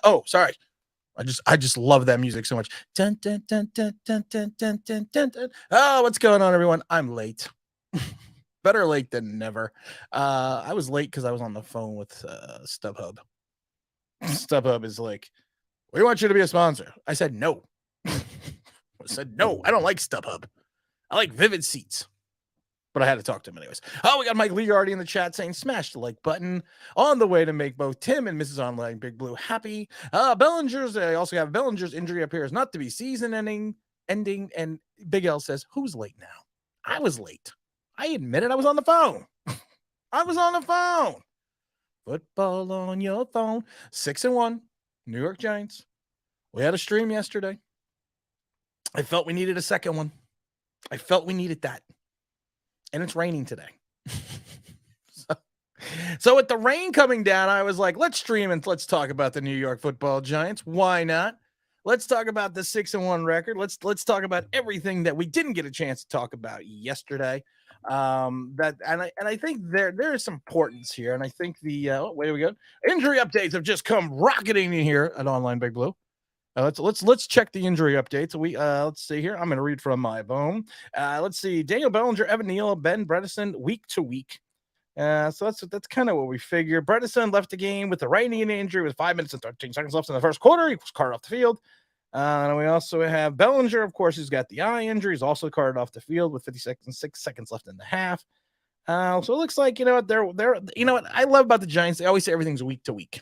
Oh, sorry. I just love that music so much. Oh, what's going on, everyone? I'm late. Better late than never. I was late because I was on the phone with StubHub. StubHub is like, we want you to be a sponsor. I said no. I said no. I don't like StubHub. I like Vivid Seats. But I had to talk to him anyways. Oh, we got Mike Lee already in the chat saying smash the like button on the way to make both Tim and Mrs. Online Big Blue happy. Bellinger's, I also have Bellinger's injury appears not to be season ending. And Big L says, who's late now? I was late. I admit it. I was on the phone. I was on the phone. Football on your phone. 6-1. New York Giants. We had a stream yesterday. I felt we needed a second one. I felt we needed that. And it's raining today. So with the rain coming down, I was like, let's stream and let's talk about the New York Football Giants. Why not? Let's talk about the 6-1 record. Let's talk about everything that we didn't get a chance to talk about yesterday. I think there is some importance here. And I think where we go. Injury updates have just come rocketing in here at Online Big Blue. Let's check the injury updates. Let's see here. I'm going to read from my phone. Let's see. Daniel Bellinger, Evan Neal, Ben Bredesen, week to week. So that's kind of what we figure. Bredesen left the game with a right knee injury with 5 minutes and 13 seconds left in the first quarter. He was carted off the field. And we also have Bellinger, of course, who's got the eye injury. He's also carted off the field with 6 seconds left in the half. So it looks like, they're what I love about the Giants. They always say everything's week to week.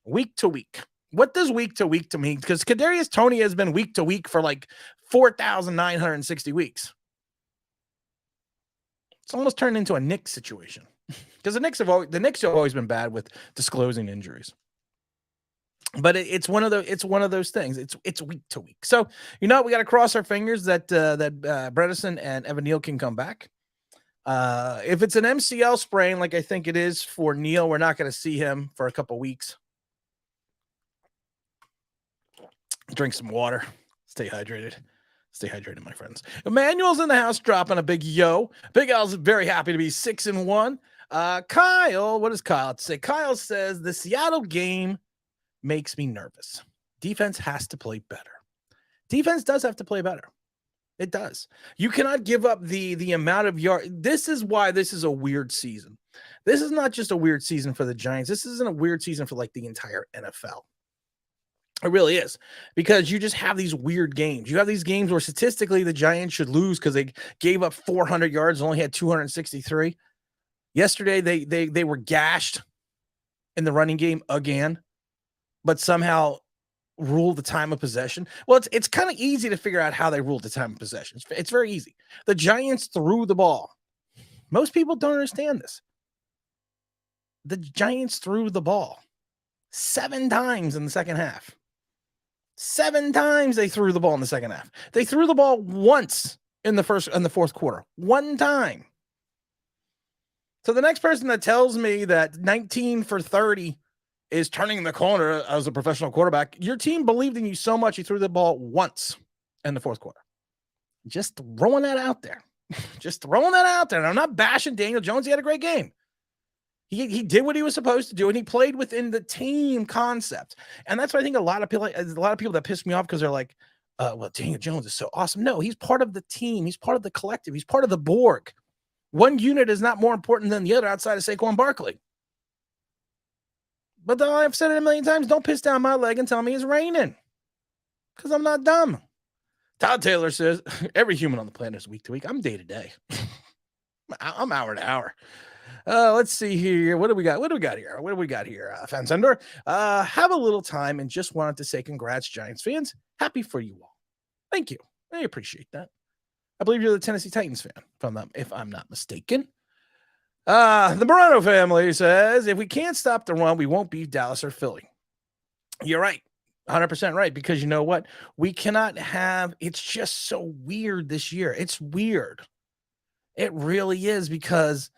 Week to week. What does week to week to mean? Because Kadarius Toney has been week to week for like 4,960 weeks. It's almost turned into a Knicks situation because the Knicks have always been bad with disclosing injuries. But it's one of those things. It's week to week. So we got to cross our fingers that Bredesen and Evan Neal can come back. If it's an MCL sprain, like I think it is for Neal, we're not going to see him for a couple weeks. Drink some water. Stay hydrated. Stay hydrated, my friends. Emmanuel's in the house dropping a big yo. Big Al's very happy to be 6-1. Kyle, what does Kyle have to say? Kyle says the Seattle game makes me nervous. Defense has to play better. Defense does have to play better. It does. You cannot give up the amount of yards. This is why this is a weird season. This is not just a weird season for the Giants. This isn't a weird season for like the entire NFL. It really is, because you just have these weird games. You have these games where statistically the Giants should lose because they gave up 400 yards and only had 263. Yesterday, they were gashed in the running game again, but somehow ruled the time of possession. Well, it's kind of easy to figure out how they ruled the time of possession. It's very easy. The Giants threw the ball. Most people don't understand this. The Giants threw the ball 7 times in the second half. 7 times they threw the ball in the second half. They threw the ball once in the fourth quarter. 1 time. So the next person that tells me that 19 for 30 is turning the corner as a professional quarterback, your team believed in you so much you threw the ball once in the fourth quarter. Just throwing that out there. Just throwing that out there. And I'm not bashing Daniel Jones. He had a great game. He did what he was supposed to do, and he played within the team concept. And that's what I think a lot of people that piss me off because they're like, well, Daniel Jones is so awesome. No, he's part of the team. He's part of the collective. He's part of the Borg. One unit is not more important than the other outside of Saquon Barkley. But I've said it a million times, don't piss down my leg and tell me it's raining because I'm not dumb. Todd Taylor says, every human on the planet is week to week. I'm day to day. I'm hour to hour. Let's see here. What do we got? What do we got here? Fansender, have a little time and just wanted to say congrats, Giants fans. Happy for you all. Thank you. I appreciate that. I believe you're the Tennessee Titans fan, if I'm not mistaken. The Moreno family says, if we can't stop the run, we won't beat Dallas or Philly. You're right. 100% right. Because you know what? We cannot have, it's just so weird this year. It's weird. It really is, because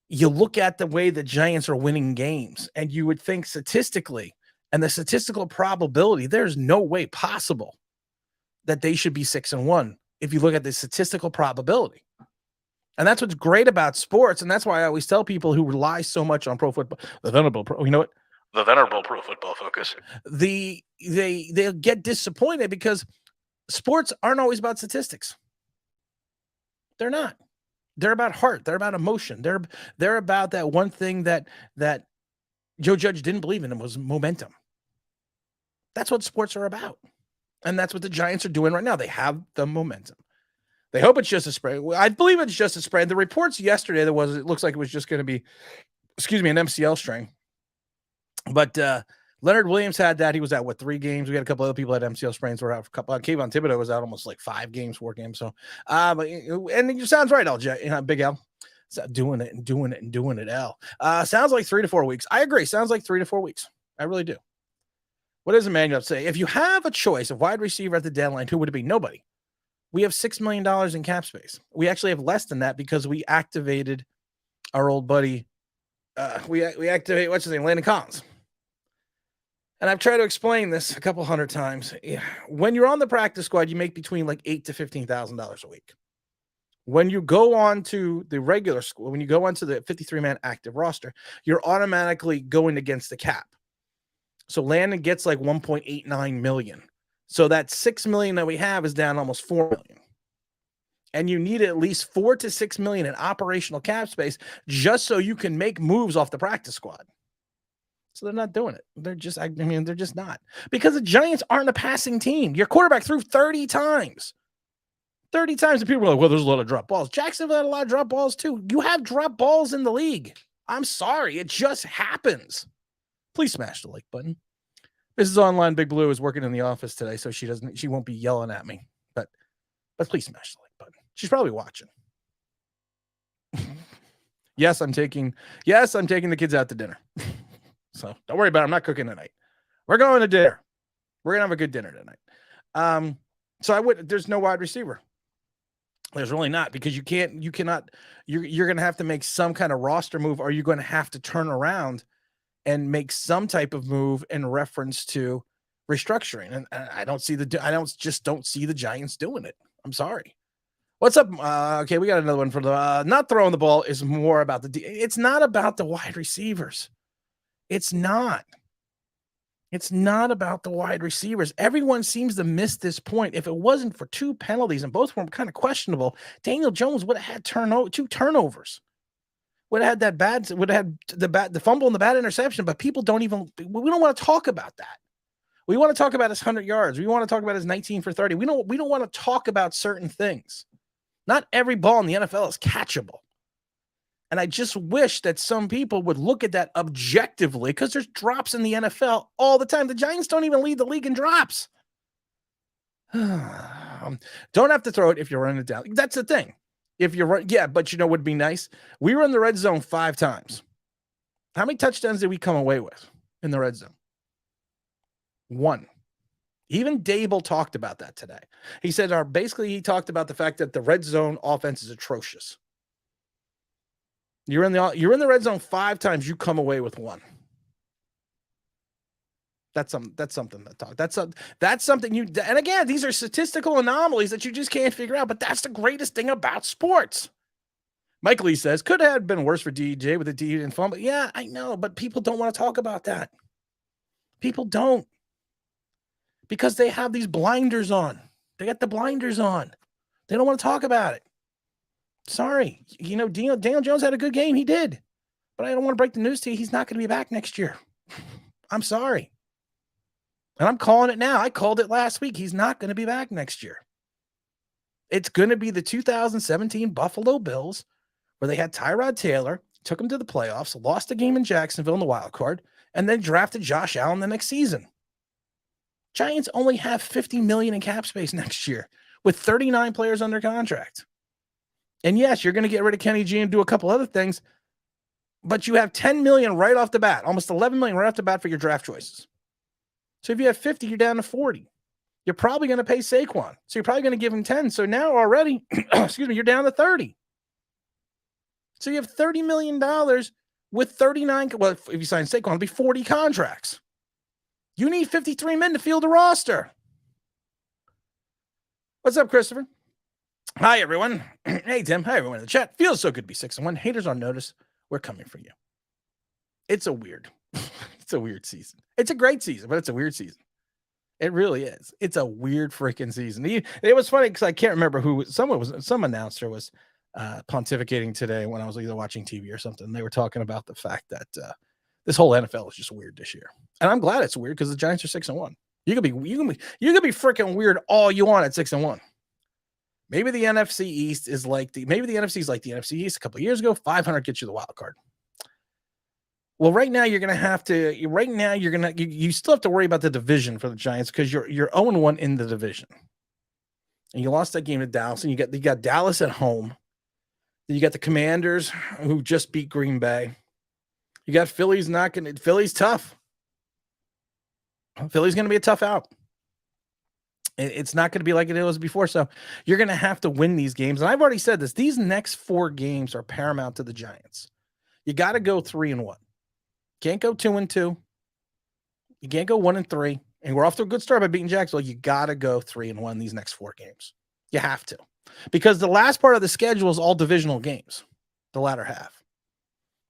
you look at the way the Giants are winning games and you would think statistically and the statistical probability, there's no way possible that they should be 6-1. If you look at the statistical probability, And that's what's great about sports. And that's why I always tell people who rely so much on pro football, the venerable pro, you know what? The venerable Pro Football Focus. They'll get disappointed because sports aren't always about statistics. They're not. They're about heart. They're about emotion. They're about that one thing that Joe Judge didn't believe in, was momentum. That's what sports are about. And that's what the Giants are doing right now. They have the momentum. They hope it's just a sprain. I believe it's just a sprain. The reports yesterday, it looks like it was just going to be, an MCL strain. But Leonard Williams had that. He was out, 3 games? We had a couple other people had MCL sprains. Were out for a couple. Kayvon Thibodeau was out almost like 5 games, 4 games. So, and it sounds right, LJ, Big L. Doing it, L. Sounds like 3 to 4 weeks. I agree. Sounds like 3 to 4 weeks. I really do. What does Emmanuel say? If you have a choice of wide receiver at the deadline, who would it be? Nobody. We have $6 million in cap space. We actually have less than that because we activated our old buddy. We activate, what's his name? Landon Collins. And I've tried to explain this a couple hundred times. When you're on the practice squad, you make between like $8,000 to $15,000 a week. When you go on to the regular school, when you go onto the 53-man active roster, you're automatically going against the cap. So Landon gets like 1.89 million. So that 6 million that we have is down almost 4 million. And you need at least 4 to 6 million in operational cap space just so you can make moves off the practice squad. So they're not doing it. They're just, they're just not. Because the Giants aren't a passing team. Your quarterback threw 30 times. 30 times. And people were like, well, there's a lot of drop balls. Jacksonville had a lot of drop balls too. You have drop balls in the league. I'm sorry. It just happens. Please smash the like button. Mrs. Online Big Blue is working in the office today, so she won't be yelling at me. But please smash the like button. She's probably watching. Yes, I'm taking the kids out to dinner. So don't worry about it. I'm not cooking tonight. We're going to dinner. We're gonna have a good dinner tonight. There's no wide receiver. There's really not, because you're going to have to make some kind of roster move, or you're going to have to turn around and make some type of move in reference to restructuring. And I don't see the Giants doing it. I'm sorry. What's up? Okay, we got another one for the not throwing the ball is more about it's not about the wide receivers. It's not about the wide receivers. Everyone seems to miss this point. If it wasn't for 2 penalties, and both were kind of questionable, Daniel Jones would have had 2 turnovers. Would have had the fumble and the bad interception, but we don't want to talk about that. We want to talk about his 100 yards. We want to talk about his 19 for 30. We don't want to talk about certain things. Not every ball in the NFL is catchable. And I just wish that some people would look at that objectively, because there's drops in the NFL all the time. The Giants don't even lead the league in drops. Don't have to throw it if you're running it down. That's the thing. If you're right, yeah, but what would be nice? We were in the red zone 5 times. How many touchdowns did we come away with in the red zone? 1. Even Dable talked about that today. He said, he talked about the fact that the red zone offense is atrocious. You're in the red zone 5 times. You come away with 1. That's something to talk. That's something and again, these are statistical anomalies that you just can't figure out, but that's the greatest thing about sports. Mike Lee says, could have been worse for DJ with the D and fumble. Yeah, I know, but people don't want to talk about that. People don't. Because they have these blinders on. They got the blinders on. They don't want to talk about it. Sorry. Daniel Jones had a good game. He did. But I don't want to break the news to you. He's not going to be back next year. I'm sorry. And I'm calling it now. I called it last week. He's not going to be back next year. It's going to be the 2017 Buffalo Bills, where they had Tyrod Taylor, took him to the playoffs, lost a game in Jacksonville in the wild card, and then drafted Josh Allen the next season. Giants only have $50 million in cap space next year with 39 players under contract. And yes, you're going to get rid of Kenny G and do a couple other things, but you have $10 million right off the bat, almost $11 million right off the bat for your draft choices. So if you have 50, you're down to 40. You're probably going to pay Saquon. So you're probably going to give him 10. So now already, you're down to 30. So you have $30 million with 39. Well, if you sign Saquon, it'll be 40 contracts. You need 53 men to field the roster. What's up, Christopher? Hi, everyone. Hey, Tim. Hi, everyone in the chat. Feels so good to be 6-1. Haters on notice. We're coming for you. It's a weird season. It's a great season, but it's a weird season. It really is. It's a weird freaking season. It was funny because I can't remember some announcer was pontificating today when I was either watching TV or something. They were talking about the fact that this whole NFL is just weird this year, and I'm glad it's weird because the Giants are 6-1. You could be freaking weird all you want at 6-1. Maybe the NFC East is like the NFC is like the NFC East a couple of years ago. 500 gets you the wild card. Well, right now you're going to have to. Right now you still have to worry about the division for the Giants because you're 0-1 in the division, and you lost that game to Dallas, and you got Dallas at home. Then you got the Commanders who just beat Green Bay. You got Philly's tough. Philly's going to be a tough out. It's not going to be like it was before. So you're going to have to win these games. And I've already said this. These next 4 games are paramount to the Giants. You got to go 3-1. Can't go 2-2. You can't go 1-3. And we're off to a good start by beating Jacksonville. You got to go 3-1 these next 4 games. You have to. Because the last part of the schedule is all divisional games. The latter half.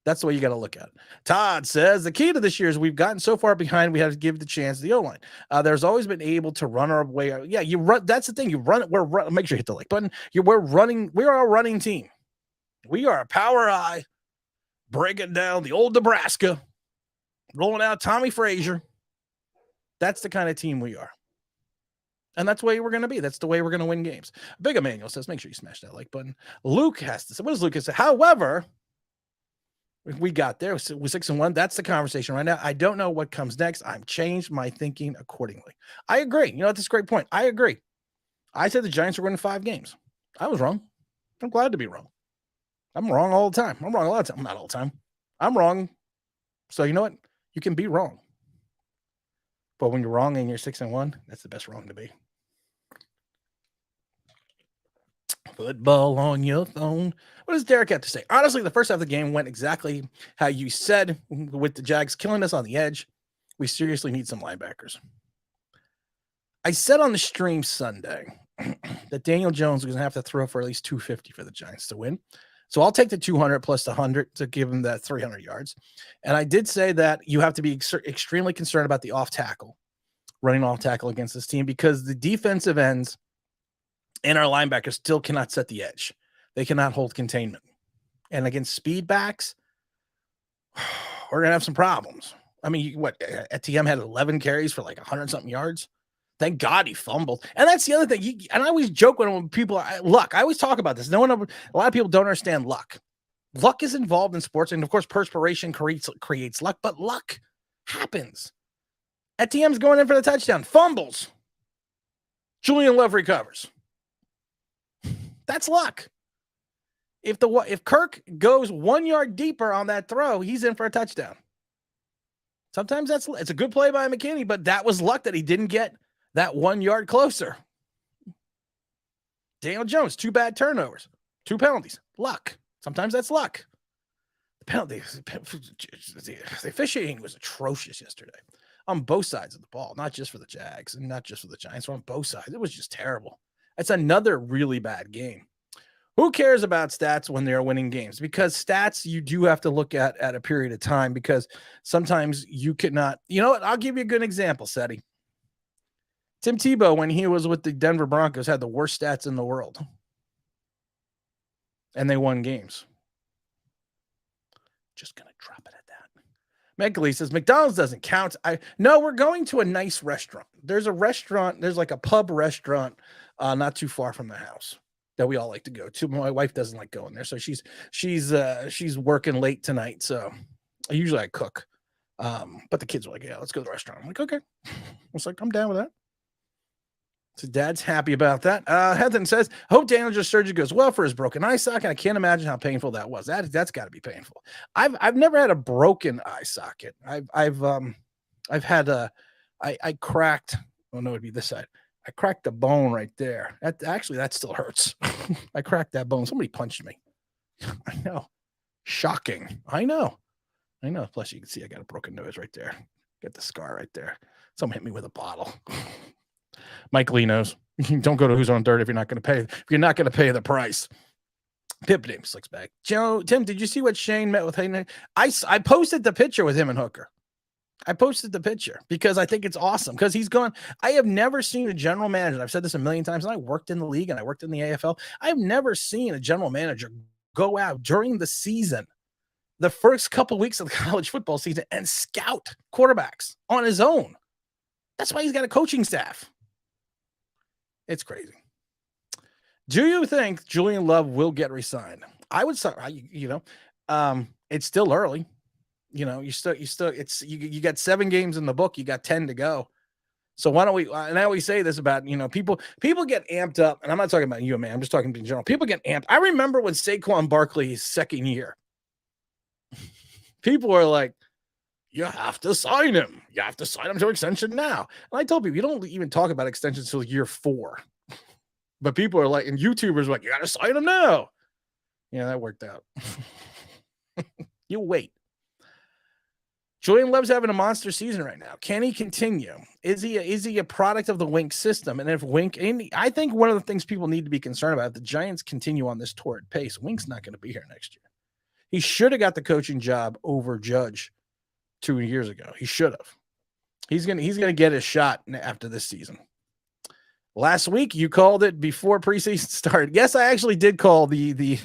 That's the way you got to look at it. Todd says the key to this year is we've gotten so far behind, we have to give the chance to the O-line. There's always been able to run our way. Yeah, you run. That's the thing. You run. Make sure you hit the like button. We're running. We are a running team. We are a power eye, breaking down the old Nebraska, rolling out Tommy Frazier. That's the kind of team we are. And that's the way we're going to be. That's the way we're going to win games. Big Emmanuel says, make sure you smash that like button. Luke has to say, what does Luke say? However, we got there with 6-1. That's the conversation right now. I don't know what comes next. I've changed my thinking accordingly. I agree. You know what? That's a great point. I agree. I said the Giants were winning 5 games. I was wrong. I'm glad to be wrong. I'm wrong all the time. I'm wrong a lot of time. Not all the time. I'm wrong. So you know what? You can be wrong. But when you're wrong and you're 6-1, that's the best wrong to be. Football on your phone. What does Derek have to say? Honestly, the first half of the game went exactly how you said, with the Jags killing us on the edge. We seriously need some linebackers. I said on the stream Sunday that Daniel Jones was going to have to throw for at least 250 for the Giants to win. So I'll take the 200 plus the 100 to give him that 300 yards. And I did say that you have to be extremely concerned about the running off tackle against this team, because the defensive ends and our linebackers still cannot set the edge. They cannot hold containment. And against speed backs, we're going to have some problems. I mean, TM had 11 carries for like 100-something yards. Thank God he fumbled. And that's the other thing. And I always joke when people, luck. I always talk about this. A lot of people don't understand luck. Luck is involved in sports. And of course, perspiration creates luck, but luck happens. TM's going in for the touchdown. Fumbles. Julian Love recovers. That's luck. If Kirk goes 1 yard deeper on that throw, he's in for a touchdown. Sometimes it's a good play by McKinney, but that was luck that he didn't get that 1 yard closer. Daniel Jones, 2 bad turnovers, 2 penalties. Luck. Sometimes that's luck. The officiating was atrocious yesterday on both sides of the ball, not just for the Jags and not just for the Giants, but on both sides. It was just terrible. It's another really bad game. Who cares about stats when they're winning games? Because stats you do have to look at a period of time, because sometimes you cannot. You know what? I'll give you a good example, Seti. Tim Tebow, when he was with the Denver Broncos, had the worst stats in the world. And they won games. Just going to drop it at that. Megally says, McDonald's doesn't count. No, we're going to a nice restaurant. There's a restaurant. There's like a pub restaurant not too far from the house that we all like to go to. My wife doesn't like going there, so she's working late tonight. So usually I cook, but the kids are like, "Yeah, let's go to the restaurant." I'm like, "Okay." I was like, "I'm down with that." So Dad's happy about that. Heather says, "Hope Daniel's surgery goes well for his broken eye socket. I can't imagine how painful that was. That's got to be painful. I've never had a broken eye socket. I've had I cracked. Oh no, it'd be this side. I cracked the bone right there. That still hurts. I cracked that bone. Somebody punched me. I know. Shocking. I know. Plus, you can see I got a broken nose right there. Got the scar right there. Someone hit me with a bottle. Mike Lee knows. Don't go to Who's on Dirt if you're not going to pay. If you're not going to pay the price. Pip name slicks back. Tim, did you see what Shane met with Hayden? I posted the picture with him and Hooker. I posted the picture because I think it's awesome because he's gone. I have never seen a general manager. I've said this a million times, and I worked in the league and I worked in the AFL. I've never seen a general manager go out during the season, the first couple weeks of the college football season, and scout quarterbacks on his own. That's why he's got a coaching staff. It's crazy. Do you think Julian Love will get re-signed? I would say, it's still early. You got 7 games in the book. You got 10 to go. So why don't we, and I always say this about, people get amped up, and I'm not talking about you, man. I'm just talking in general. People get amped. I remember when Saquon Barkley's second year, people were like, you have to sign him. You have to sign him to extension now. And I told people, you don't even talk about extensions until year 4. But people are like, and YouTubers are like, you got to sign him now. Yeah, that worked out. You wait. Julian Love's having a monster season right now. Can he continue? Is he a product of the Wink system? And if Wink, I think one of the things people need to be concerned about, if the Giants continue on this torrid pace, Wink's not going to be here next year. He should have got the coaching job over Judge 2 years ago. He should have. He's gonna get his shot after this season. Last week you called it before preseason started. Yes, I actually did call the.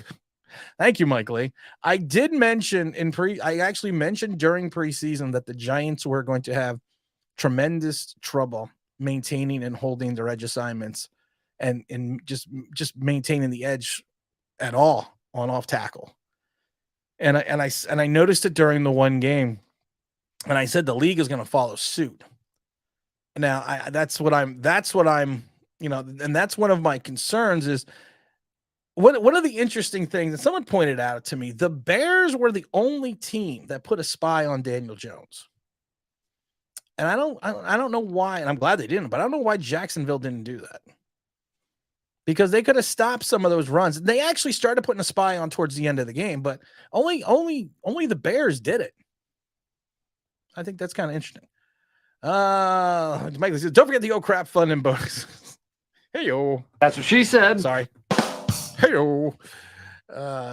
Thank you, Mike Lee. I did mention I actually mentioned during preseason that the Giants were going to have tremendous trouble maintaining and holding their edge assignments and just maintaining the edge at all on off tackle. And I noticed it during the one game, and I said the league is going to follow suit. Now that's what I'm, and that's one of my concerns is one of the interesting things that someone pointed out to me, the Bears were the only team that put a spy on Daniel Jones. And I don't know why, and I'm glad they didn't, but I don't know why Jacksonville didn't do that. Because they could have stopped some of those runs. They actually started putting a spy on towards the end of the game, but only the Bears did it. I think that's kind of interesting. Mike says, don't forget the old crap fund and bonus. Hey yo. That's what she said. Sorry. Hey yo.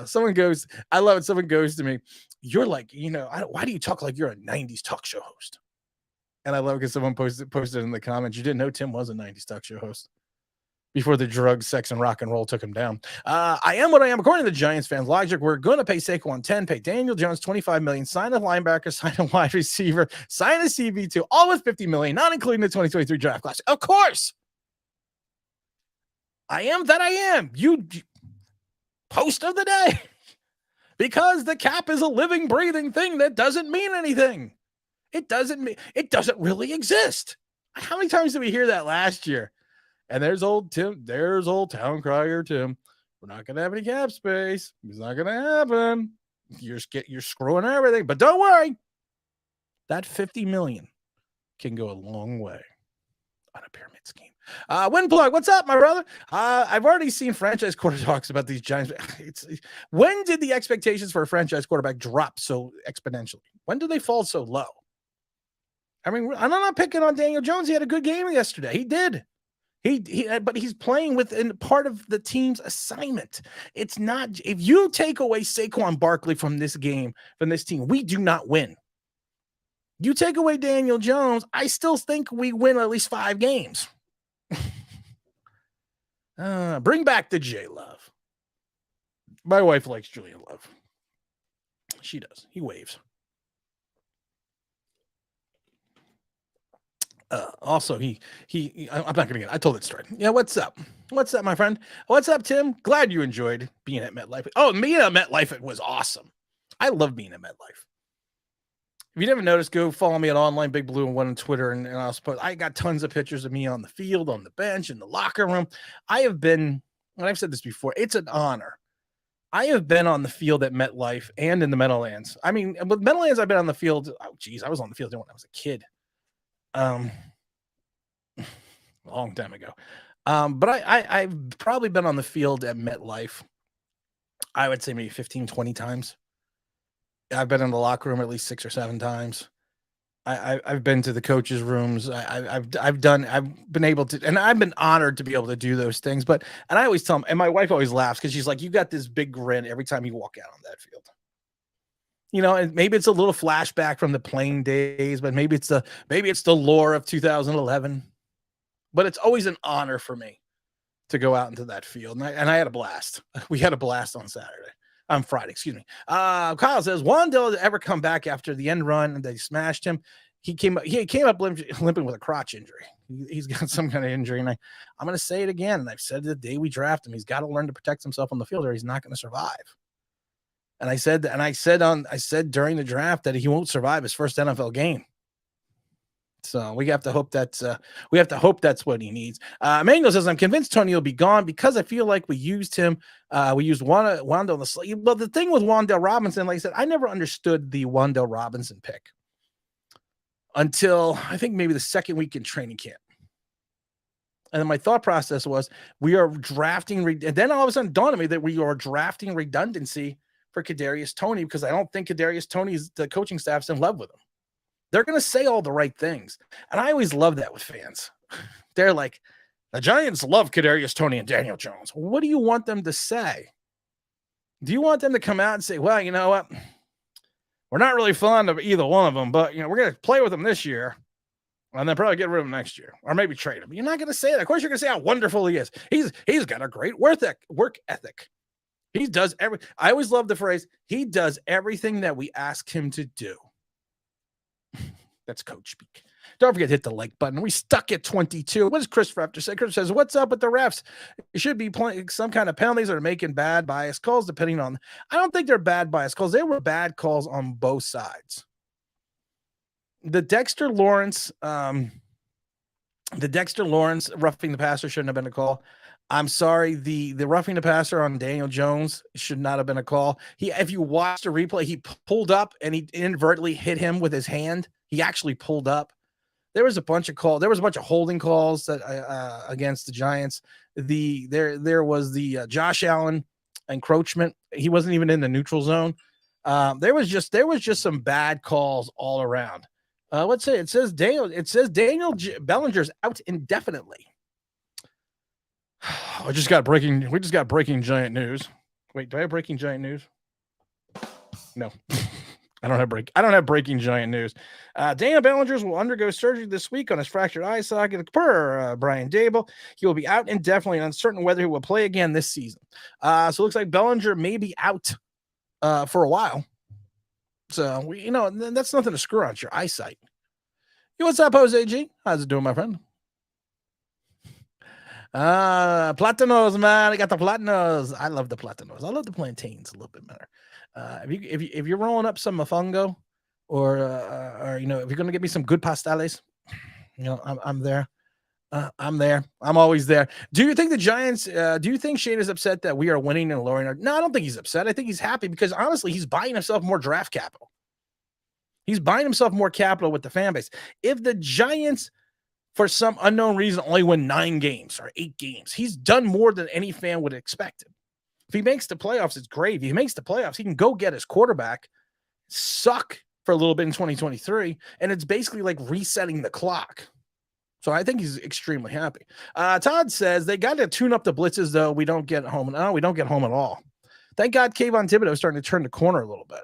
Someone goes, I love it. Someone goes to me, you're like, why do you talk like you're a 90s talk show host? And I love it because someone posted in the comments, you didn't know Tim was a 90s talk show host before the drugs, sex, and rock and roll took him down. I am what I am. According to the Giants fans logic, we're going to pay Saquon 10, pay Daniel Jones $25 million, sign a linebacker, sign a wide receiver, sign a CB2, all with $50 million, not including the 2023 draft class. Of course. I am that I am. You post of the day. Because the cap is a living, breathing thing that doesn't mean anything. It doesn't really exist. How many times did we hear that last year? And there's old Tim. There's old town crier Tim. We're not going to have any cap space. It's not going to happen. You're screwing everything. But don't worry. That $50 million can go a long way on a pyramid scheme. Windplug, what's up, my brother? I've already seen franchise quarterbacks about these Giants. When did the expectations for a franchise quarterback drop so exponentially? When did they fall so low? I mean, I'm not picking on Daniel Jones. He had a good game yesterday. He did. But he's playing within part of the team's assignment. It's not, if you take away Saquon Barkley from this game, from this team, we do not win. You take away Daniel Jones, I still think we win at least 5 games. Bring back the J Love. My wife likes Julian Love. She does. He waves. Also, I'm not going to get, I told that story. Yeah, what's up? What's up, my friend? What's up, Tim? Glad you enjoyed being at MetLife. Oh, being at MetLife, it was awesome. I love being at MetLife. If you never noticed, go follow me at Online Big Blue and One on Twitter, and I'll post. I got tons of pictures of me on the field, on the bench, in the locker room. I have been, and I've said this before, it's an honor. I have been on the field at MetLife and in the Meadowlands. I mean, with Meadowlands, I've been on the field. Oh, geez, I was on the field when I was a kid. A long time ago. But I've probably been on the field at MetLife, I would say maybe 15, 20 times. I've been in the locker room at least 6 or 7 times. I've been to the coaches' rooms. I've been able to, and I've been honored to be able to do those things. But and I always tell them, and my wife always laughs because she's like, "You got this big grin every time you walk out on that field." And maybe it's a little flashback from the playing days, but maybe it's the lore of 2011. But it's always an honor for me to go out into that field, and I had a blast. We had a blast on Friday, excuse me. Kyle says, Wandell ever come back after the end run and they smashed him? He came up limping with a crotch injury. He's got some kind of injury, and I'm going to say it again. And I've said it the day we draft him, he's got to learn to protect himself on the field, or he's not going to survive. And I said during the draft that he won't survive his first NFL game. So we have to hope that's what he needs. Emmanuel says, I'm convinced Tony will be gone because I feel like we used him. We used Wandell on the slate. Well, the thing with Wandell Robinson, like I said, I never understood the Wandell Robinson pick until I think maybe the second week in training camp. And then my thought process was, we are drafting, and then all of a sudden dawned on me that we are drafting redundancy for Kadarius Toney, because I don't think Kadarius Toney's, the coaching staff's in love with him. They're going to say all the right things. And I always love that with fans. They're like, the Giants love Kadarius Toney and Daniel Jones. What do you want them to say? Do you want them to come out and say, well, you know what? We're not really fond of either one of them, but we're going to play with them this year and then probably get rid of him next year, or maybe trade him. You're not going to say that. Of course, you're going to say how wonderful he is. He's got a great work ethic. He does I always love the phrase, he does everything that we ask him to do. That's coach speak. Don't forget to hit the like button. We stuck at 22. What does Chris have to say? Chris says, what's up with the refs? It should be playing some kind of penalties that are making bad bias calls, depending on. I don't think they're bad bias calls. They were bad calls on both sides. The Dexter Lawrence roughing the passer shouldn't have been a call. I'm sorry. The roughing the passer on Daniel Jones should not have been a call. If you watch the replay, he pulled up and he inadvertently hit him with his hand. He actually pulled up. There was a bunch of holding calls that against the Giants. There was the Josh Allen encroachment. He wasn't even in the neutral zone. There was just some bad calls all around. Let's say it says Daniel Bellinger's out indefinitely. We just got breaking Giant news. Wait, do I have breaking Giant news? No. I don't have breaking Giant news. Daniel Bellinger will undergo surgery this week on his fractured eye socket. Per Brian Dable, he will be out indefinitely and uncertain whether he will play again this season. So it looks like Bellinger may be out for a while. So that's nothing to screw on your eyesight. Hey, what's up, Jose G? How's it doing, my friend? Platanos, man. I got the platanos. I love the platanos. I love the plantains a little bit better. If you're rolling up some mofongo, or if you're gonna get me some good pastales, I'm there. I'm there. I'm always there. Do you think the Giants? Do you think Shane is upset that we are winning and lowering our? No, I don't think he's upset. I think he's happy because honestly, he's buying himself more draft capital. He's buying himself more capital with the fan base. If the Giants, for some unknown reason, only win 9 games or 8 games, he's done more than any fan would expect him. If he makes the playoffs, it's great. If he makes the playoffs, he can go get his quarterback, suck for a little bit in 2023, and it's basically like resetting the clock. So I think he's extremely happy. Todd says they got to tune up the blitzes, though. We don't get home. No, we don't get home at all. Thank God Kayvon Thibodeau is starting to turn the corner a little bit.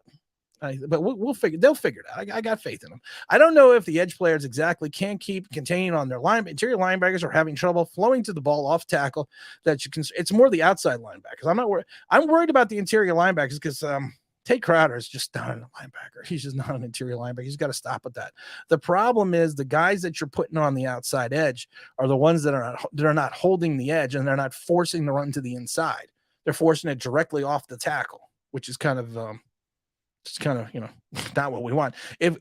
But we'll figure. They'll figure it out. I got faith in them. I don't know if the edge players exactly can't keep containing on their interior linebackers or having trouble flowing to the ball off tackle. It's more the outside linebackers. I'm not worried. I'm worried about the interior linebackers because Tate Crowder is just not a linebacker. He's just not an interior linebacker. He's got to stop with that. The problem is the guys that you're putting on the outside edge are the ones that are not holding the edge, and they're not forcing the run to the inside. They're forcing it directly off the tackle, which is kind of not what we want. If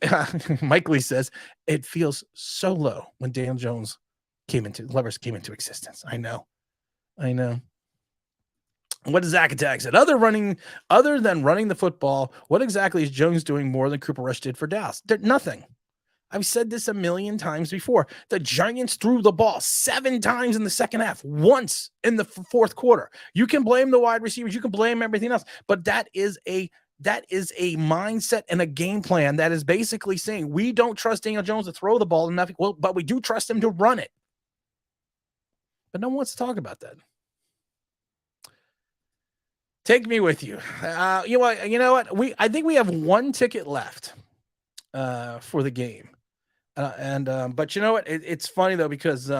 Mike Lee says it feels so low when Daniel Jones Levers came into existence. I know. What does Zach Attack said? Other than running the football, what exactly is Jones doing more than Cooper Rush did for Dallas? Nothing. I've said this a million times before. The Giants threw the ball 7 times in the second half, once in the fourth quarter. You can blame the wide receivers. You can blame everything else, but that is a That is a mindset and a game plan that is basically saying we don't trust Daniel Jones to throw the ball enough, but we do trust him to run it. But no one wants to talk about that. Take me with you. You know what? I think we have one ticket left for the game. But you know what? It's funny though, because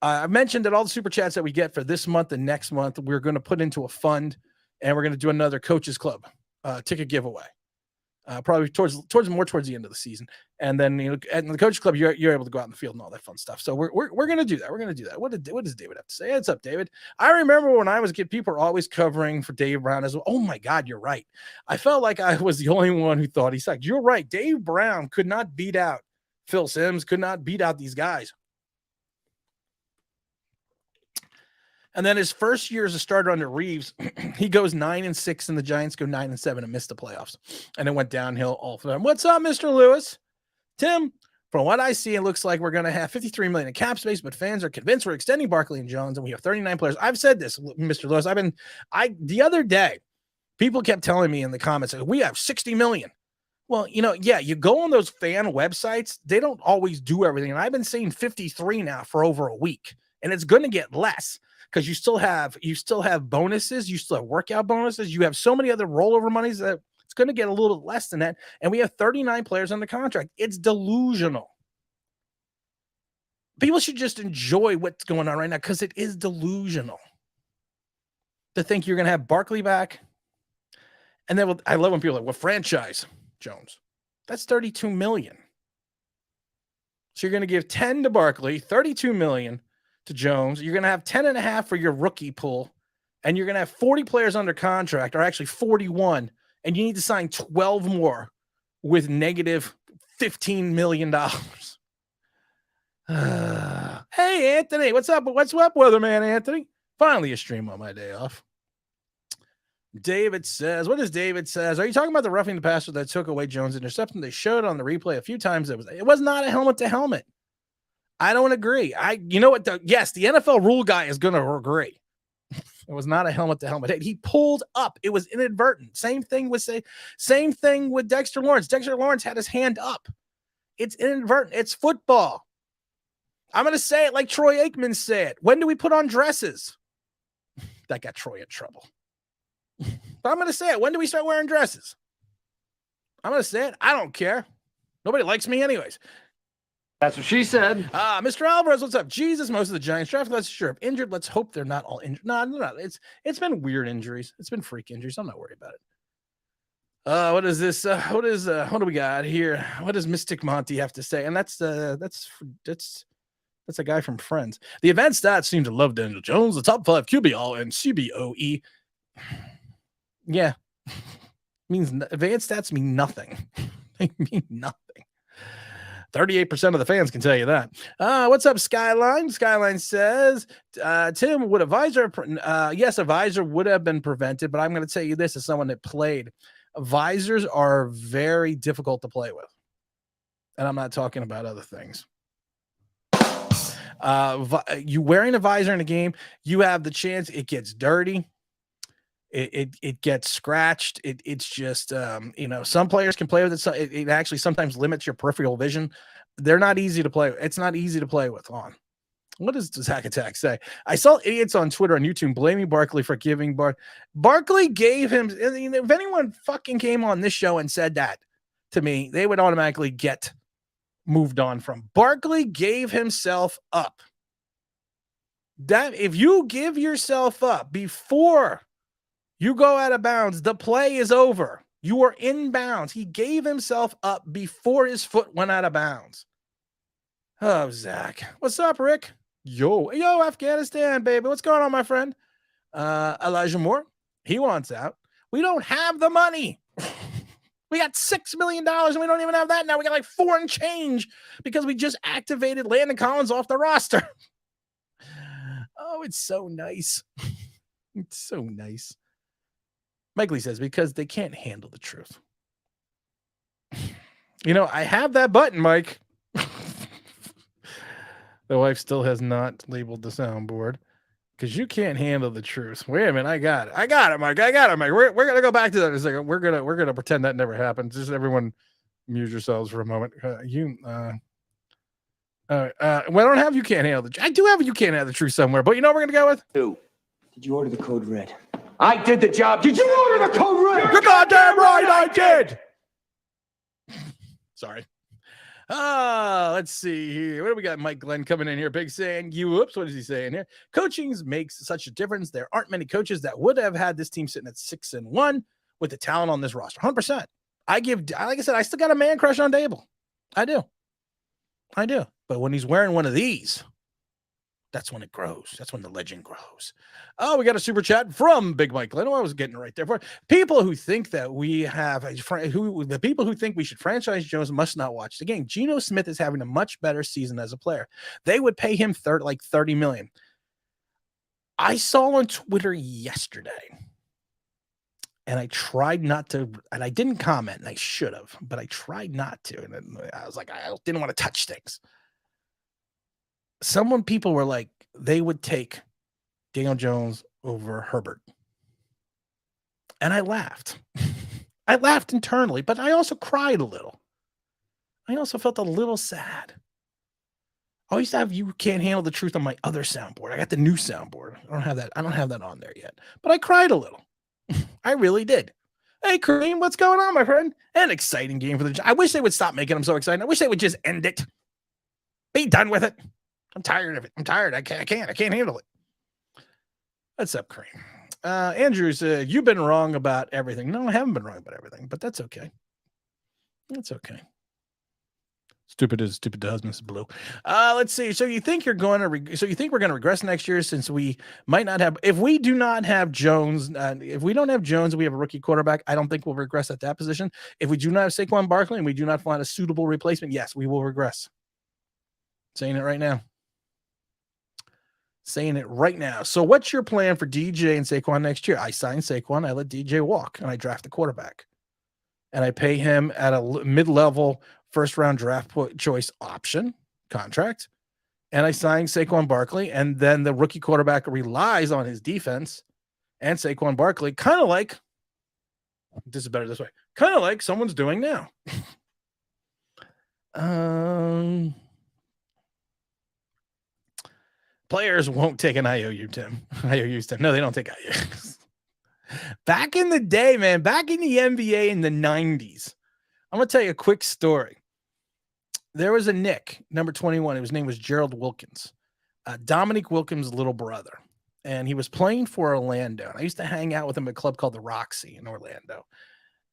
I mentioned that all the super chats that we get for this month and next month, we're going to put into a fund, and we're going to do another coaches club ticket giveaway. Probably towards the end of the season, and then at the coach club, you're able to go out in the field and all that fun stuff. So we're gonna do that. We're gonna do that. What does David have to say? What's up, David? I remember when I was a kid, people were always covering for Dave Brown as well. Oh my God, you're right. I felt like I was the only one who thought he sucked. You're right. Dave Brown could not beat out Phil Simms. Could not beat out these guys. And then his first year as a starter under Reeves, he goes 9-6, and the Giants go 9-7 and miss the playoffs. And it went downhill all for them. What's up, Mr. Lewis? Tim, from what I see, it looks like we're going to have $53 million in cap space, but fans are convinced we're extending Barkley and Jones, and we have 39 players. I've said this, Mr. Lewis. The other day, people kept telling me in the comments, we have $60 million. Well, you go on those fan websites, they don't always do everything. And I've been saying 53 now for over a week, and it's going to get less. Because you still have bonuses, you still have workout bonuses, you have so many other rollover monies that it's going to get a little less than that. And we have 39 players under contract. It's delusional. People should just enjoy what's going on right now, because it is delusional to think you're going to have Barkley back. And then I love when people are like, well, franchise Jones. That's $32 million. So you're going to give 10 to Barkley, $32 million to Jones. You're going to have 10.5 for your rookie pool, and you're going to have 40 players under contract, or actually 41, and you need to sign 12 more with negative $15 million. Hey, Anthony, what's up? What's up, weatherman Anthony? Finally a stream on my day off. David says, what does David says? Are you talking about the roughing the passer that took away Jones' interception? They showed on the replay a few times. It was not a helmet to helmet. I don't agree. You know what? Yes, the NFL rule guy is going to agree. It was not a helmet to helmet. He pulled up. It was inadvertent. Same thing with Dexter Lawrence. Dexter Lawrence had his hand up. It's inadvertent. It's football. I'm going to say it like Troy Aikman said. When do we put on dresses? That got Troy in trouble. But I'm going to say it. When do we start wearing dresses? I'm going to say it. I don't care. Nobody likes me anyways. That's what she said. Mr. Alvarez, what's up? Jesus, most of the Giants draft class sure injured. Let's hope they're not all injured. No, they're not. It's been weird injuries. It's been freak injuries. I'm not worried about it. What is this? What do we got here? What does Mystic Monty have to say? And that's a guy from Friends. The advanced stats seem to love Daniel Jones, the top 5 QBR and CBOE. Yeah, means advanced stats mean nothing. They mean nothing. 38% of the fans can tell you that. What's up, Skyline? Skyline says, Tim, would a visor? Yes, a visor would have been prevented, but I'm going to tell you this as someone that played. Visors are very difficult to play with. And I'm not talking about other things. You wearing a visor in a game, you have the chance it gets dirty. It gets scratched. It's just, some players can play with it. So it actually sometimes limits your peripheral vision. They're not easy to play with. It's not easy to play with on. What does Hack Attack say? I saw idiots on Twitter and YouTube blaming Barkley for giving Barkley gave him. If anyone fucking came on this show and said that to me, they would automatically get moved on from. Barkley gave himself up. That if you give yourself up before you go out of bounds, the play is over. You are in bounds. He gave himself up before his foot went out of bounds. Oh, Zach. What's up, Rick? Yo, Afghanistan, baby. What's going on, my friend? Elijah Moore, he wants out. We don't have the money. We got $6 million and we don't even have that now. We got like 4 and change because we just activated Landon Collins off the roster. Oh, it's so nice. It's so nice. Mike Lee says, because they can't handle the truth. I have that button, Mike. The wife still has not labeled the soundboard. Because you can't handle the truth. Wait a minute, I got it, Mike. We're gonna go back to that in a second. We're gonna pretend that never happened. Just everyone mute yourselves for a moment. Well, I don't have you can't handle the truth. I do have you can't handle the truth somewhere, but you know what we're gonna go with? Who? Did you order the code red? I did the job. Did you order the code red? You're goddamn right I did. Sorry. Let's see here. What do we got? Mike Glenn coming in here. Big saying, whoops, what is he saying here? Coaching makes such a difference. There aren't many coaches that would have had this team sitting at 6-1 with the talent on this roster. 100%. Like I said, I still got a man crush on Dable. I do. But when he's wearing one of these, that's when it grows. That's when the legend grows. Oh, we got a super chat from Big Mike Glenn. I was getting it right there. For people who think that we have the people who think we should franchise Jones must not watch the game. Geno Smith is having a much better season as a player. They would pay him $30 million. I saw on Twitter yesterday, and I tried not to, and I didn't comment, and I should have, but I tried not to. And I was like, I didn't want to touch things. People were like, they would take Daniel Jones over Herbert. And I laughed. I laughed internally, but I also cried a little. I also felt a little sad. I used to have You Can't Handle the Truth on my other soundboard. I got the new soundboard. I don't have that on there yet. But I cried a little. I really did. Hey, Kareem, what's going on, my friend? An exciting game for the I wish they would stop making them so exciting. I wish they would just end it. Be done with it. I'm tired of it. I'm tired. I can't handle it. What's up, Kareem? Andrew said, you've been wrong about everything. No, I haven't been wrong about everything, but that's okay. That's okay. Stupid as stupid does, Mrs. Blue. Let's see. So you think we're going to regress next year since we might not have, if we do not have Jones, if we don't have Jones, we have a rookie quarterback. I don't think we'll regress at that position. If we do not have Saquon Barkley and we do not find a suitable replacement, yes, we will regress. Saying it right now. So what's your plan for DJ and Saquon next year? I sign Saquon. I let DJ walk, and I draft a quarterback. And I pay him at a mid-level first-round draft choice option contract. And I sign Saquon Barkley, and then the rookie quarterback relies on his defense and Saquon Barkley, kind of like someone's doing now. Players won't take an IOU, Tim. IOUs, Tim. No, they don't take IOUs. Back in the day, man, back in the NBA in the 90s, I'm going to tell you a quick story. There was a Nick, number 21. His name was Gerald Wilkins, Dominique Wilkins' little brother. And he was playing for Orlando. And I used to hang out with him at a club called the Roxy in Orlando.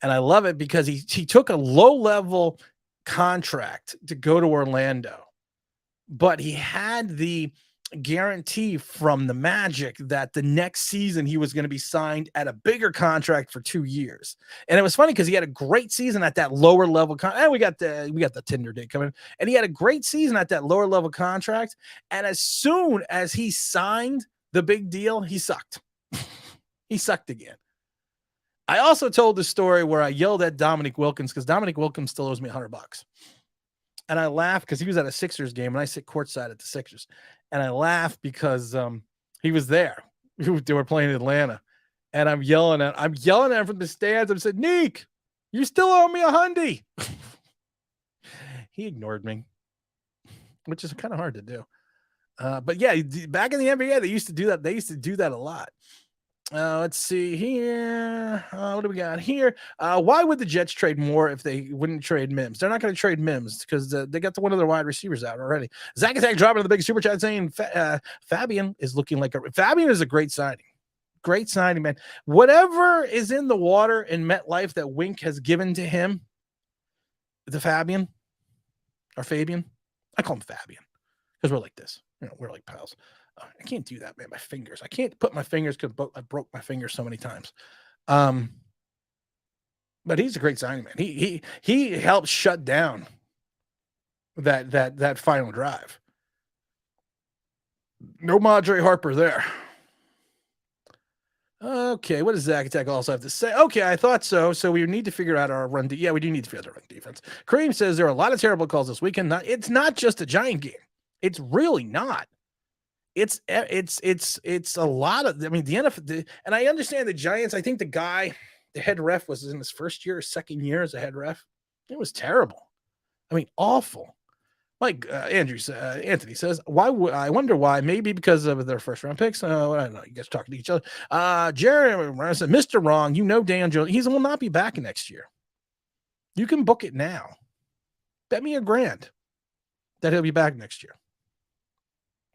And I love it because he took a low-level contract to go to Orlando. But he had the guarantee from the Magic that the next season he was going to be signed at a bigger contract for 2 years. And it was funny because he had a great season at that lower level we got the Tinder date coming, and he had a great season at that lower level contract. And as soon as he signed the big deal, he sucked. He sucked again. I also told the story where I yelled at Dominique Wilkins because Dominique Wilkins still owes me $100. And I laughed because he was at a Sixers game and I sit courtside at the Sixers. And I laughed because he was there. They were playing in Atlanta. And I'm yelling at him from the stands. I said, Neek, you still owe me $100. He ignored me, which is kind of hard to do. But yeah, back in the NBA, they used to do that. They used to do that a lot. Let's see here. What do we got here? Why would the Jets trade more if they wouldn't trade Mims? They're not going to trade Mims because they got one of their wide receivers out already. Zach Attack dropping in the big super chat saying Fabian is looking like Fabian is a great signing. Great signing, man. Whatever is in the water in MetLife that Wink has given to him, the Fabian or Fabian, I call him Fabian because we're like this. We're like pals. I can't do that, man. My fingers. I can't put my fingers because I broke my fingers so many times. But he's a great signing, man. He helped shut down that final drive. No Madre Harper there. Okay, what does Zach Attack also have to say? Okay, I thought so. So we need to figure out our run. Yeah, we do need to figure out our run defense. Kareem says there are a lot of terrible calls this weekend. It's not just a Giant game. It's really not. it's a lot of. I mean, the NFL, and I understand the Giants. I think the head ref, was in his first year, or second year as a head ref. It was terrible. I mean, awful. Like Anthony says, I wonder why? Maybe because of their first round picks. I don't know. You guys talking to each other. Jerry said, Mr. Wrong, Dan Jones, he will not be back next year. You can book it now. Bet me $1,000 that he'll be back next year.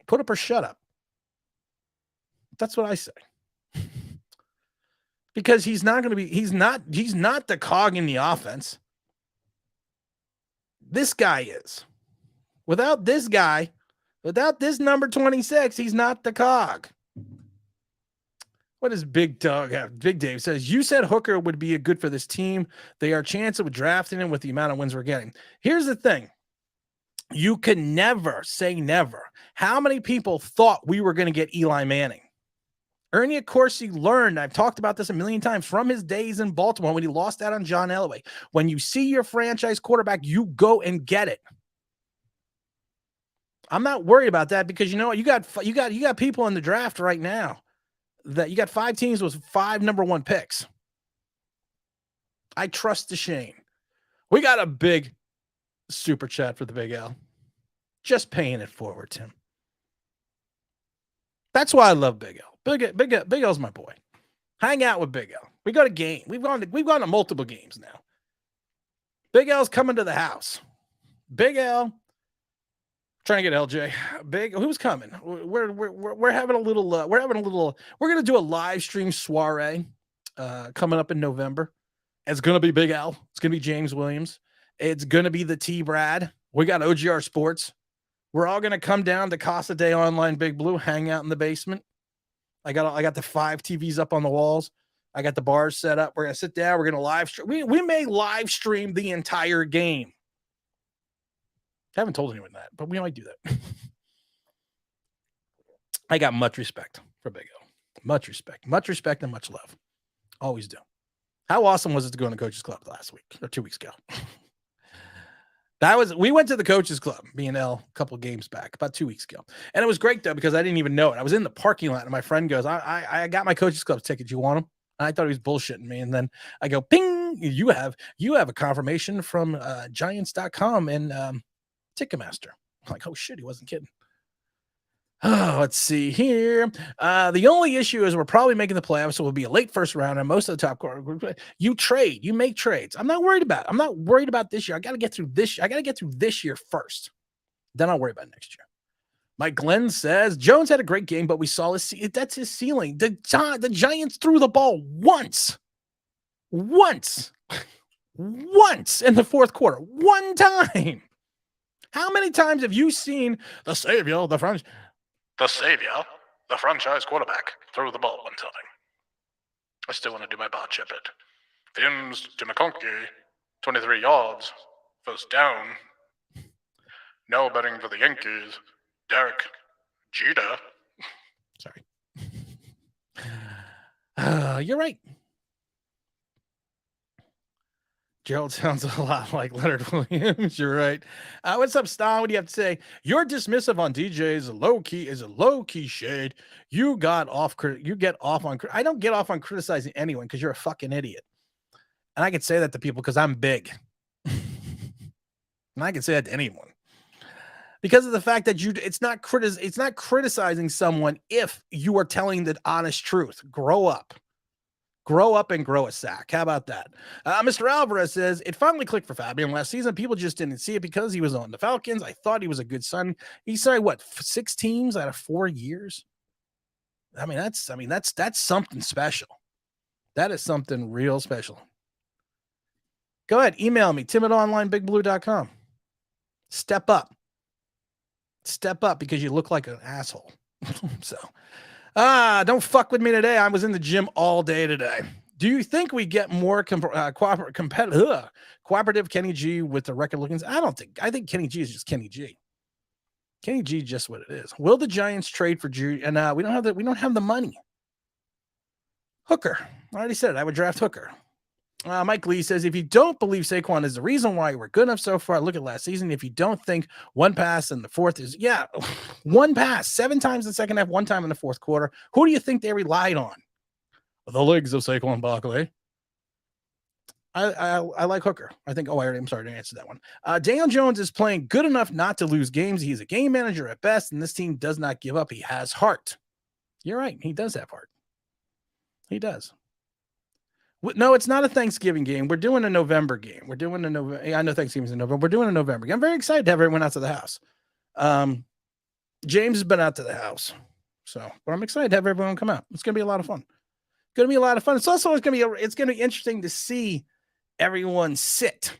Put up or shut up. That's what I say. Because he's not going to be. He's not the cog in the offense. This guy is. Without this guy, without this number 26, he's not the cog. What does Big Doug have? Big Dave says, you said Hooker would be good for this team. They are chance of drafting him with the amount of wins we're getting. Here's the thing. You can never say never. How many people thought we were going to get Eli Manning? Ernie Accorsi learned, I've talked about this a million times, from his days in Baltimore when he lost out on John Elway. When you see your franchise quarterback, you go and get it. I'm not worried about that because you know what? You got people in the draft right now that you got 5 teams with 5 number 1 picks. I trust Shane. We got a big super chat for the Big L. Just paying it forward, Tim. That's why I love Big L. Big L's my boy. Hang out with Big L. We go to game. We've gone to multiple games now. Big L's coming to the house. Big L. Trying to get LJ. Who's coming? We're having a little. We're gonna do a live stream soiree coming up in November. It's gonna be Big L. It's gonna be James Williams. It's gonna be the T Brad. We got OGR Sports. We're all gonna come down to Casa Day Online Big Blue, hang out in the basement. I got the 5 TVs up on the walls. I got the bars set up. We're gonna sit down. We're gonna live stream. We may live stream the entire game. I haven't told anyone that, but we might do that. I got much respect for Big O. Much respect and much love. Always do. How awesome was it to go in the coaches club last week or 2 weeks ago? We went to the coaches club, B&L, a couple of games back, about 2 weeks ago. And it was great though, because I didn't even know it. I was in the parking lot and my friend goes, I got my coaches club ticket. You want them? And I thought he was bullshitting me. And then I go, ping, you have a confirmation from Giants.com and Ticketmaster. I'm like, oh shit, he wasn't kidding. Oh, let's see here. The only issue is we're probably making the playoffs, so we'll be a late first round, and most of the top quarter. You make trades. I'm not worried about it. I'm not worried about this year. I got to get through this. I got to get through this year first. Then I'll worry about next year. Mike Glenn says Jones had a great game, but we saw that's his ceiling. The Giants threw the ball once in the fourth quarter. One time. How many times have you seen the franchise quarterback throw the ball one time? I still want to do my bot chip it. Fims to McConkey, 23 yards, first down. No betting for the Yankees. Derek Jeter. Sorry. You're right. Gerald sounds a lot like Leonard Williams. You're right. What's up, Stan? What do you have to say? You're dismissive on DJ is a low key shade. You get off on. I don't get off on criticizing anyone because you're a fucking idiot. And I can say that to people because I'm big. And I can say that to anyone. Because of the fact that it's not criticizing someone if you are telling the honest truth. Grow up. Grow up and grow a sack. How about that? Mr. Alvarez says, it finally clicked for Fabian last season. People just didn't see it because he was on the Falcons. I thought he was a good son. He signed, 6 teams out of 4 years? That's something special. That is something real special. Go ahead. Email me, tim@onlineBigBlue.com. Step up. Step up because you look like an asshole. So... don't fuck with me today. I was in the gym all day today. Do you think we get more cooperative Kenny G with the record lookings? I think Kenny G is just Kenny G. Kenny G is just what it is. Will the Giants trade for Judy? And we don't have the money. Hooker. I already said it. I would draft Hooker. Mike Lee says, if you don't believe Saquon is the reason why we're good enough so far, look at last season. If you don't think one pass in the fourth is, one pass, 7 times in the second half, 1 time in the fourth quarter. Who do you think they relied on? The legs of Saquon Barkley. I like Hooker. I'm sorry to answer that one. Daniel Jones is playing good enough not to lose games. He's a game manager at best, and this team does not give up. He has heart. You're right. He does have heart. He does. No, it's not a Thanksgiving game. We're doing a November game. I know Thanksgiving's in November. We're doing a November game. I'm very excited to have everyone out to the house. James has been out to the house. But I'm excited to have everyone come out. It's going to be a lot of fun. It's also going to be interesting to see everyone sit,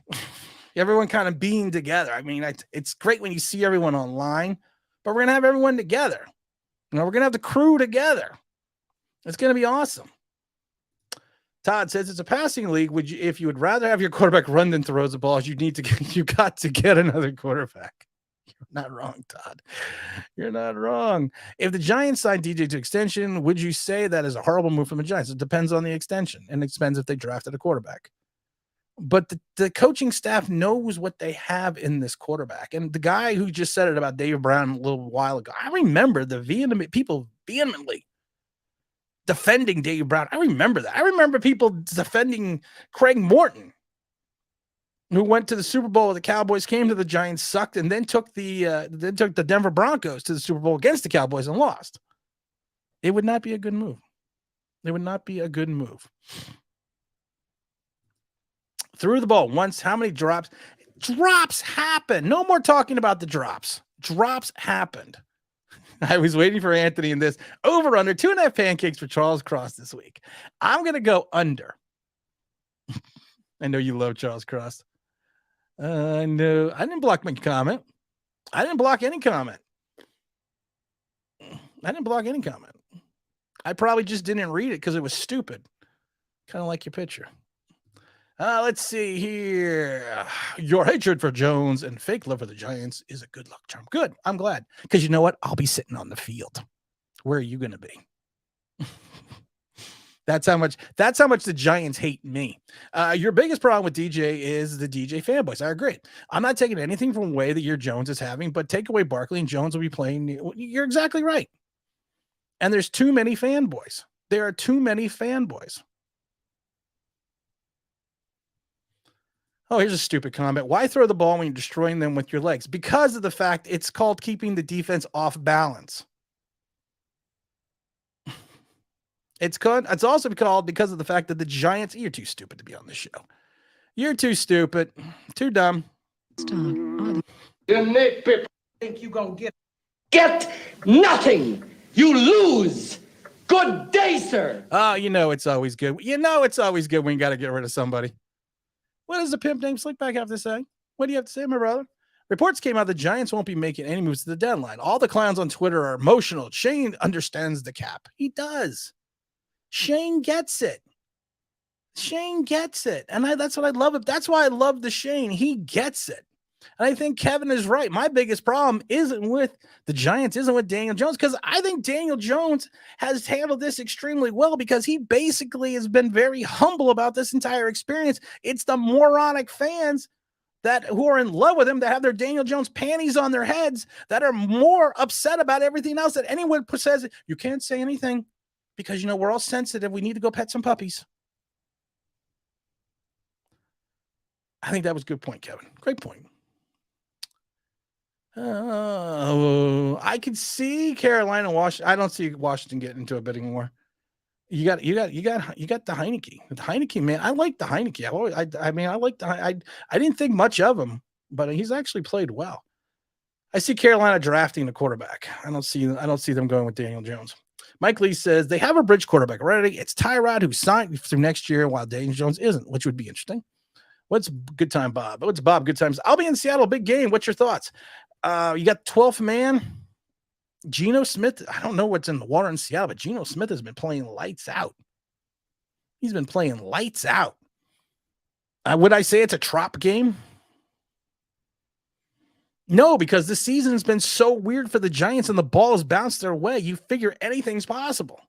everyone kind of being together. I mean, it's great when you see everyone online, but we're going to have everyone together. We're going to have the crew together. It's going to be awesome. Todd says it's a passing league. If you would rather have your quarterback run than throws the balls, you got to get another quarterback. You're not wrong, Todd. You're not wrong. If the Giants signed DJ to extension, would you say that is a horrible move from the Giants? It depends on the extension, and it depends if they drafted a quarterback. But the coaching staff knows what they have in this quarterback. And the guy who just said it about Dave Brown a little while ago, I remember people vehemently defending Dave Brown. I remember that. I remember people defending Craig Morton, who went to the Super Bowl with the Cowboys, came to the Giants, sucked, and then took the Denver Broncos to the Super Bowl against the Cowboys and lost. It would not be a good move. It would not be a good move. Threw the ball once. How many drops? Drops happen. No more talking about the drops. Drops happened. I was waiting for Anthony in this. Over under 2.5 pancakes for Charles Cross this week. I'm going to go under. I know you love Charles Cross. No, I didn't block my comment. I didn't block any comment. I probably just didn't read it because it was stupid. Kind of like your picture. Let's see here. Your hatred for Jones and fake love for the Giants is a good luck charm. Good. I'm glad. Because you know what? I'll be sitting on the field. Where are you going to be? That's how much the Giants hate me. Your biggest problem with DJ is the DJ fanboys. I agree. I'm not taking anything from away that your Jones is having, but take away Barkley and Jones will be playing. You're exactly right. And there's too many fanboys. There are too many fanboys. Oh, here's a stupid comment. Why throw the ball when you're destroying them with your legs? Because of the fact it's called keeping the defense off balance. It's also called because of the fact that the Giants, you're too stupid to be on this show. You're too stupid, too dumb. You think you gonna get nothing. You lose. Good day, sir. Oh, it's always good. It's always good when you got to get rid of somebody. What does the pimp named Slickback have to say? What do you have to say, my brother? Reports came out the Giants won't be making any moves to the deadline. All the clowns on Twitter are emotional. Shane understands the cap. He does. Shane gets it. And that's what I love. That's why I love the Shane. He gets it. And I think Kevin is right. My biggest problem isn't with the Giants, isn't with Daniel Jones, because I think Daniel Jones has handled this extremely well because he basically has been very humble about this entire experience. It's the moronic fans who are in love with him, that have their Daniel Jones panties on their heads, that are more upset about everything else that anyone says. You can't say anything because, we're all sensitive. We need to go pet some puppies. I think that was a good point, Kevin. Great point. I could see Carolina, Washington. I don't see Washington getting into a bidding war. You got the Heineke. The Heineke, man. I like the Heineke. I didn't think much of him, but he's actually played well. I see Carolina drafting a quarterback. I don't see them going with Daniel Jones. Mike Lee says they have a bridge quarterback already. It's Tyrod who signed through next year while Daniel Jones isn't, which would be interesting. What's good time, Bob? What's Bob? Good times. I'll be in Seattle. Big game. What's your thoughts? You got 12th man. Geno Smith. I don't know what's in the water in Seattle, but Geno Smith has been playing lights out. He's been playing lights out. Would I say it's a trop game? No, because this season has been so weird for the Giants and the ball has bounced their way. You figure anything's possible.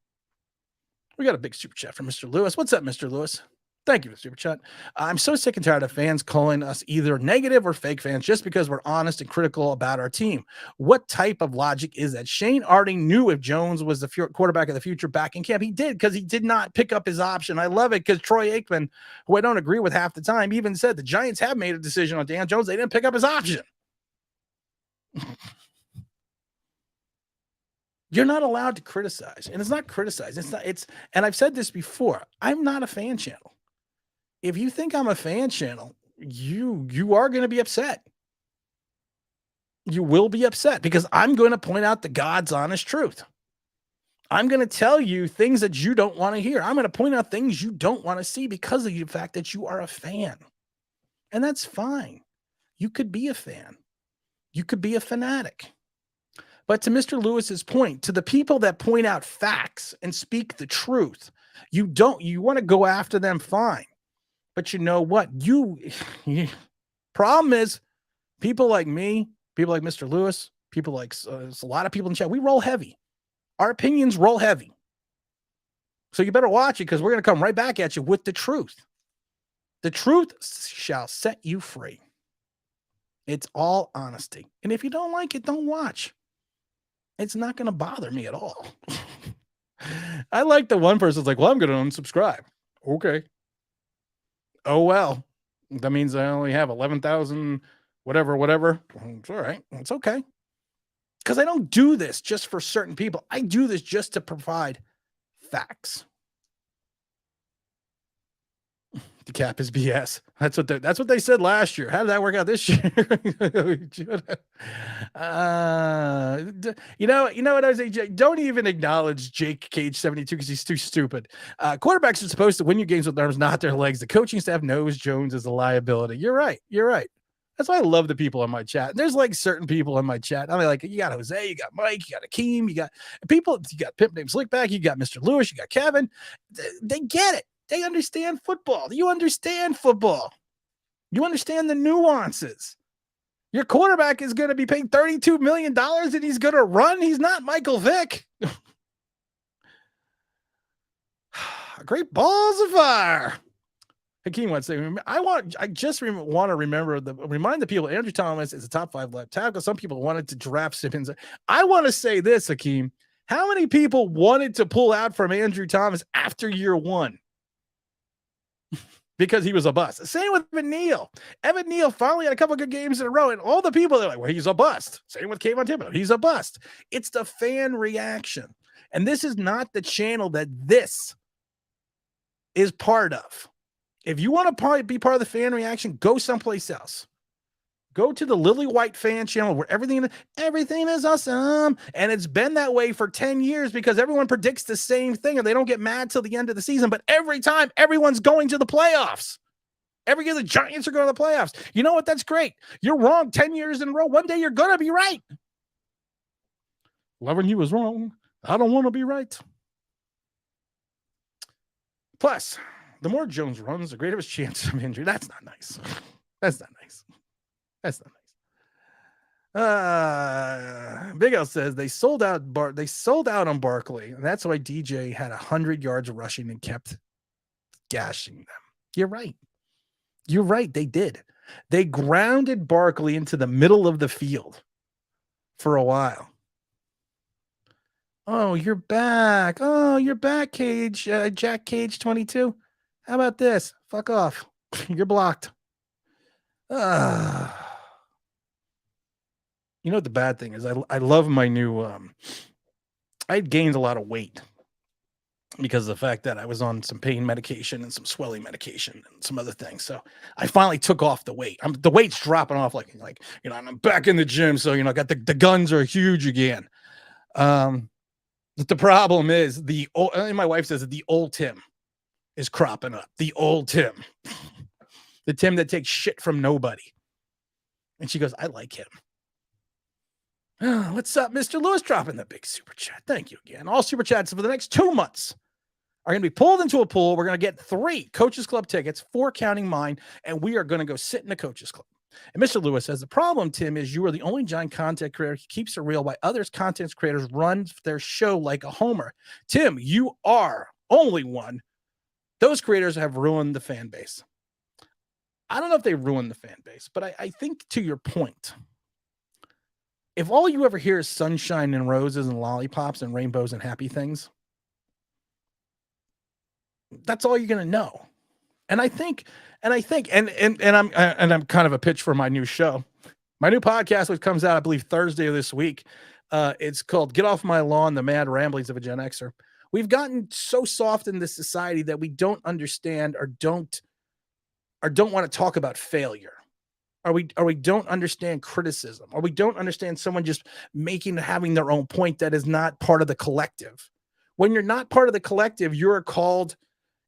We got a big super chat from Mr. Lewis. What's up, Mr. Lewis? Thank you, Super Chat. I'm so sick and tired of fans calling us either negative or fake fans just because we're honest and critical about our team. What type of logic is that? Shane already knew if Jones was the quarterback of the future back in camp. He did, because he did not pick up his option. I love it because Troy Aikman, who I don't agree with half the time, even said the Giants have made a decision on Dan Jones. They didn't pick up his option. You're not allowed to criticize, and it's not criticize. And I've said this before. I'm not a fan channel. If you think I'm a fan channel, you are going to be upset. You will be upset because I'm going to point out the God's honest truth. I'm going to tell you things that you don't want to hear. I'm going to point out things you don't want to see because of the fact that you are a fan. And that's fine. You could be a fan. You could be a fanatic. But to Mr. Lewis's point, to the people that point out facts and speak the truth, you want to go after them, fine. But you know what? Problem is, people like me, people like Mr. Lewis, people like a lot of people in chat, we roll heavy. Our opinions roll heavy. So you better watch it, because we're going to come right back at you with the truth. The truth shall set you free. It's all honesty. And if you don't like it, don't watch. It's not going to bother me at all. I like the one person's like, well, I'm going to unsubscribe. Okay. Oh, well, that means I only have 11,000, whatever. It's all right. It's okay. Because I don't do this just for certain people. I do this just to provide facts. The cap is BS. That's what they said last year. How did that work out this year? You know what I say? Don't even acknowledge Jake Cage 72 because he's too stupid. Quarterbacks are supposed to win you games with their arms, not their legs. The coaching staff knows Jones is a liability. You're right. That's why I love the people in my chat. There's like certain people in my chat. I mean, like, you got Jose, you got Mike, you got Akeem, you got Pimp named Slickback, you got Mr. Lewis, you got Kevin. They get it. They understand football. You understand football. You understand the nuances. Your quarterback is going to be paid $32 million and he's going to run. He's not Michael Vick. Great balls of fire. Hakeem wants to say, I just want to remind the people Andrew Thomas is a top 5 left tackle. Some people wanted to draft Simmons. I want to say this, Hakeem. How many people wanted to pull out from Andrew Thomas after year 1? Because he was a bust. Same with Evan Neal. Evan Neal finally had a couple good games in a row, and all the people, they're like, well, he's a bust. Same with Kayvon Thibodeau. He's a bust. It's the fan reaction. And this is not the channel that this is part of. If you want to be part of the fan reaction, go someplace else. Go to the Lily White fan channel where everything is awesome. And it's been that way for 10 years because everyone predicts the same thing and they don't get mad till the end of the season. But every time, everyone's going to the playoffs. Every year, the Giants are going to the playoffs. You know what? That's great. You're wrong 10 years in a row. One day, you're going to be right. Loving you is wrong. I don't want to be right. Plus, the more Jones runs, the greater his chance of injury. That's not nice. That's not nice. Big L says they sold out on Barkley, and that's why DJ had 100 yards rushing and kept gashing them. You're right. They did. They grounded Barkley into the middle of the field for a while. Oh, you're back. Cage. Jack Cage 22. How about this? Fuck off. You're blocked. You know what the bad thing is? I love my new I had gained a lot of weight because of the fact that I was on some pain medication and some swelling medication and some other things. So I finally took off the weight. The weight's dropping off like I'm back in the gym. So I got the guns are huge again. But the problem is and my wife says that the old Tim is cropping up. The old Tim. The Tim that takes shit from nobody. And she goes, I like him. What's up, Mr. Lewis? Dropping the big super chat. Thank you again. All super chats for the next 2 months are going to be pulled into a pool. We're going to get 3 Coaches Club tickets, 4 counting mine, and we are going to go sit in the Coaches Club. And Mr. Lewis says, the problem, Tim, is you are the only giant content creator who keeps it real while others content creators run their show like a homer. Tim, you are only one Those creators have ruined the fan base. I don't know if they ruined the fan base, but I think to your point, if all you ever hear is sunshine and roses and lollipops and rainbows and happy things, that's all you're going to know. And I think, and I'm kind of a pitch for my new show, my new podcast, which comes out, I believe, Thursday of this week. It's called Get Off My Lawn, The Mad Ramblings of a Gen Xer. We've gotten so soft in this society that we don't understand or don't want to talk about failure. Or we don't understand criticism, or we don't understand someone just having their own point that is not part of the collective. When you're not part of the collective, you are called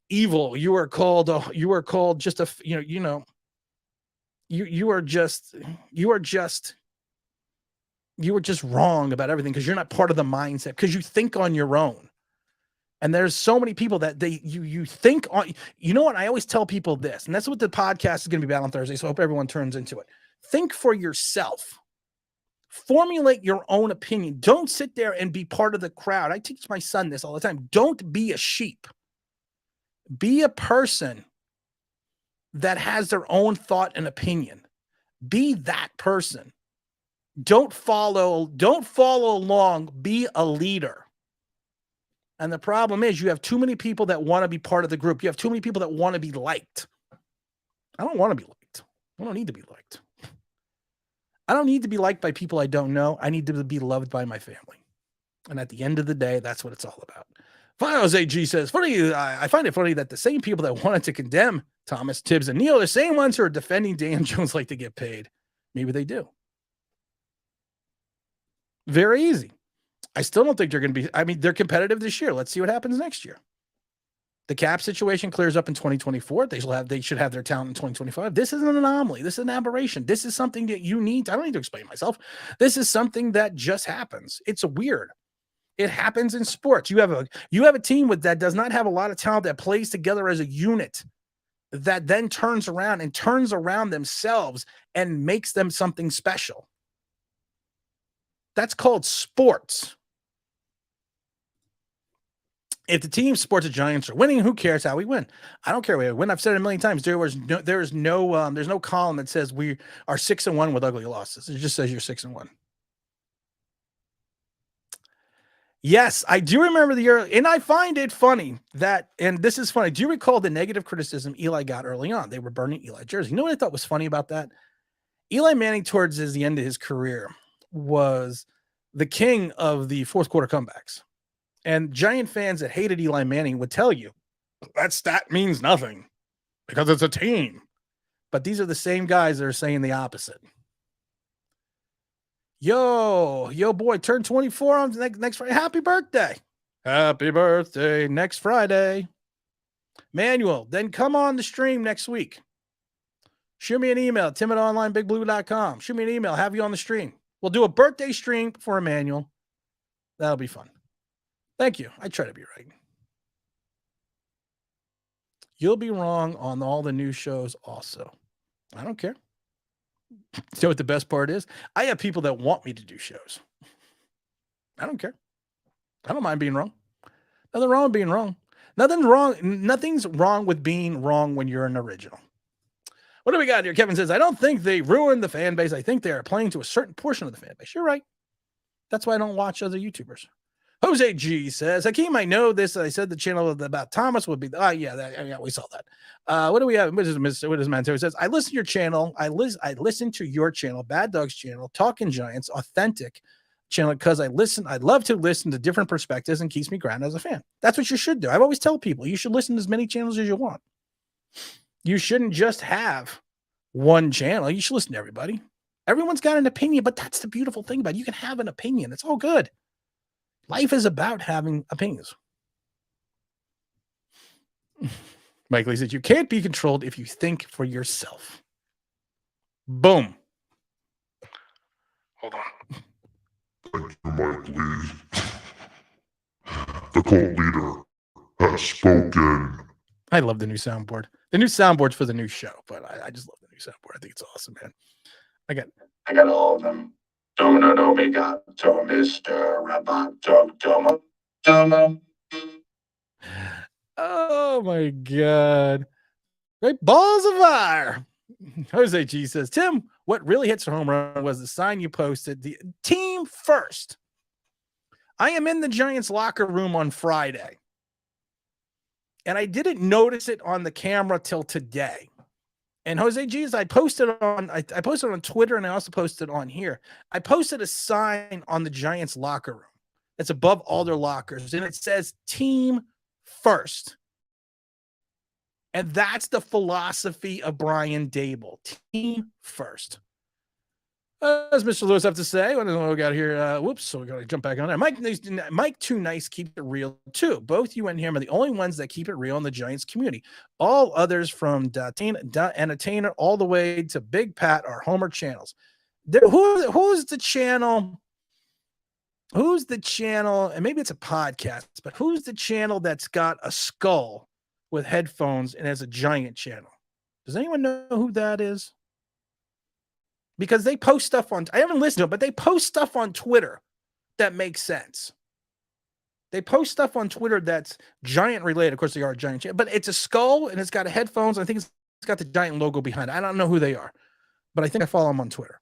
evil. You are called just you are just wrong about everything because you're not part of the mindset, because you think on your own. And there's so many people that you think on. You know what? I always tell people this, and that's what the podcast is going to be about on Thursday. So I hope everyone turns into it. Think for yourself. Formulate your own opinion. Don't sit there and be part of the crowd. I teach my son this all the time. Don't be a sheep. Be a person that has their own thought and opinion. Be that person. Don't follow along. Be a leader. And the problem is you have too many people that want to be part of the group. You have too many people that want to be liked. I don't want to be liked. I don't need to be liked. I don't need to be liked by people I don't know. I need to be loved by my family. And at the end of the day, that's what it's all about. Files AG says, I find it funny that the same people that wanted to condemn Thomas, Tibbs, and Neal are the same ones who are defending Dan Jones like to get paid. Maybe they do. Very easy. I still don't think they're going to be, they're competitive this year. Let's see what happens next year. The cap situation clears up in 2024. They should have their talent in 2025. This is an anomaly. This is an aberration. This is something that I don't need to explain myself. This is something that just happens. It's weird. It happens in sports. You have a team that does not have a lot of talent that plays together as a unit that then turns around themselves and makes them something special. That's called sports. If the team sports the Giants are winning, who cares how we win? I don't care how we win. I've said it a million times. There's no column that says we are 6-1 with ugly losses. It just says you're 6-1. Yes, I do remember the year, and I find it funny and this is funny. Do you recall the negative criticism Eli got early on? They were burning Eli jersey. You know what I thought was funny about that? Eli Manning, towards the end of his career, was the king of the fourth quarter comebacks. And Giant fans that hated Eli Manning would tell you that stat means nothing because it's a team. But these are the same guys that are saying the opposite. Yo, boy, turned 24 on next Friday. Happy birthday. Happy birthday next Friday. Manuel, then come on the stream next week. Shoot me an email, tim@onlineBigBlue.com. Shoot me an email, have you on the stream. We'll do a birthday stream for Emmanuel. That'll be fun. Thank you. I try to be right. You'll be wrong on all the new shows also. I don't care. You know what the best part is? I have people that want me to do shows. I don't care. I don't mind being wrong. Nothing wrong with being wrong. Nothing's wrong with being wrong when you're an original. What do we got here? Kevin says, I don't think they ruined the fan base. I think they are playing to a certain portion of the fan base. You're right. That's why I don't watch other YouTubers. Jose G says, Hakeem, I know this. I said the channel about Thomas would be. Yeah, we saw that. What do we have? What does Manto says? I listen to your channel. I listen to your channel, Bad Dog's channel, Talking Giants, Authentic channel, because I love to listen to different perspectives and keeps me grounded as a fan. That's what you should do. I've always tell people you should listen to as many channels as you want. You shouldn't just have one channel. You should listen to everybody. Everyone's got an opinion, but that's the beautiful thing about it. You can have an opinion. It's all good. Life is about having opinions. Mike Lee says, you can't be controlled if you think for yourself. Boom. Hold on. Thank you, Mike Lee. The cult leader has spoken. I love the new soundboard. The new soundboard's for the new show, but I just love the new soundboard. I think it's awesome, man. I got all of them. Domino Omega, Mr. Roboto, Domo. Oh my God. Great balls of fire. Jose G says, Tim, what really hits a home run was the sign you posted. The team first. I am in the Giants locker room on Friday. And I didn't notice it on the camera till today. And Jose G's, I posted on Twitter and I also posted on here. I posted a sign on the Giants locker room. It's above all their lockers. And it says team first. And that's the philosophy of Brian Dable. Team first. As Mr. Lewis have to say, what do we got here? Whoops, so we got to jump back on there. Mike Too Nice keeps it real too. Both you and him are the only ones that keep it real in the Giants community. All others from Entertainer all the way to Big Pat are Homer channels. Who's the channel? Who's the channel? And maybe it's a podcast, but who's the channel that's got a skull with headphones and has a giant channel? Does anyone know who that is? Because they post stuff I haven't listened to it, but they post stuff on Twitter that makes sense. They post stuff on Twitter that's Giant related. Of course, they are a Giant channel, but it's a skull and it's got headphones. I think it's got the Giant logo behind it. I don't know who they are, but I think I follow them on Twitter.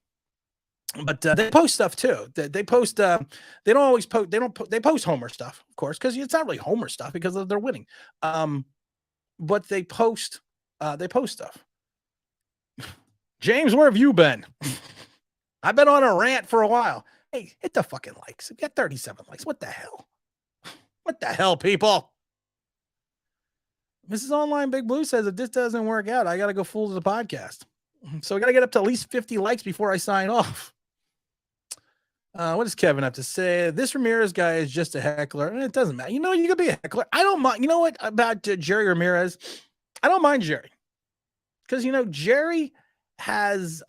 But they post stuff too. They post. They don't always post. They post Homer stuff, of course, because it's not really Homer stuff because they're winning. But they post. They post stuff. James, where have you been? I've been on a rant for a while. Hey, hit the fucking likes. We got 37 likes. What the hell? What the hell, people? Mrs. Online Big Blue says if this doesn't work out, I got to go full to the podcast. So we got to get up to at least 50 likes before I sign off. What does Kevin have to say? This Ramirez guy is just a heckler. And it doesn't matter. You know, you could be a heckler. I don't mind. You know what about Jerry Ramirez? I don't mind Jerry. Because, you know, Jerry has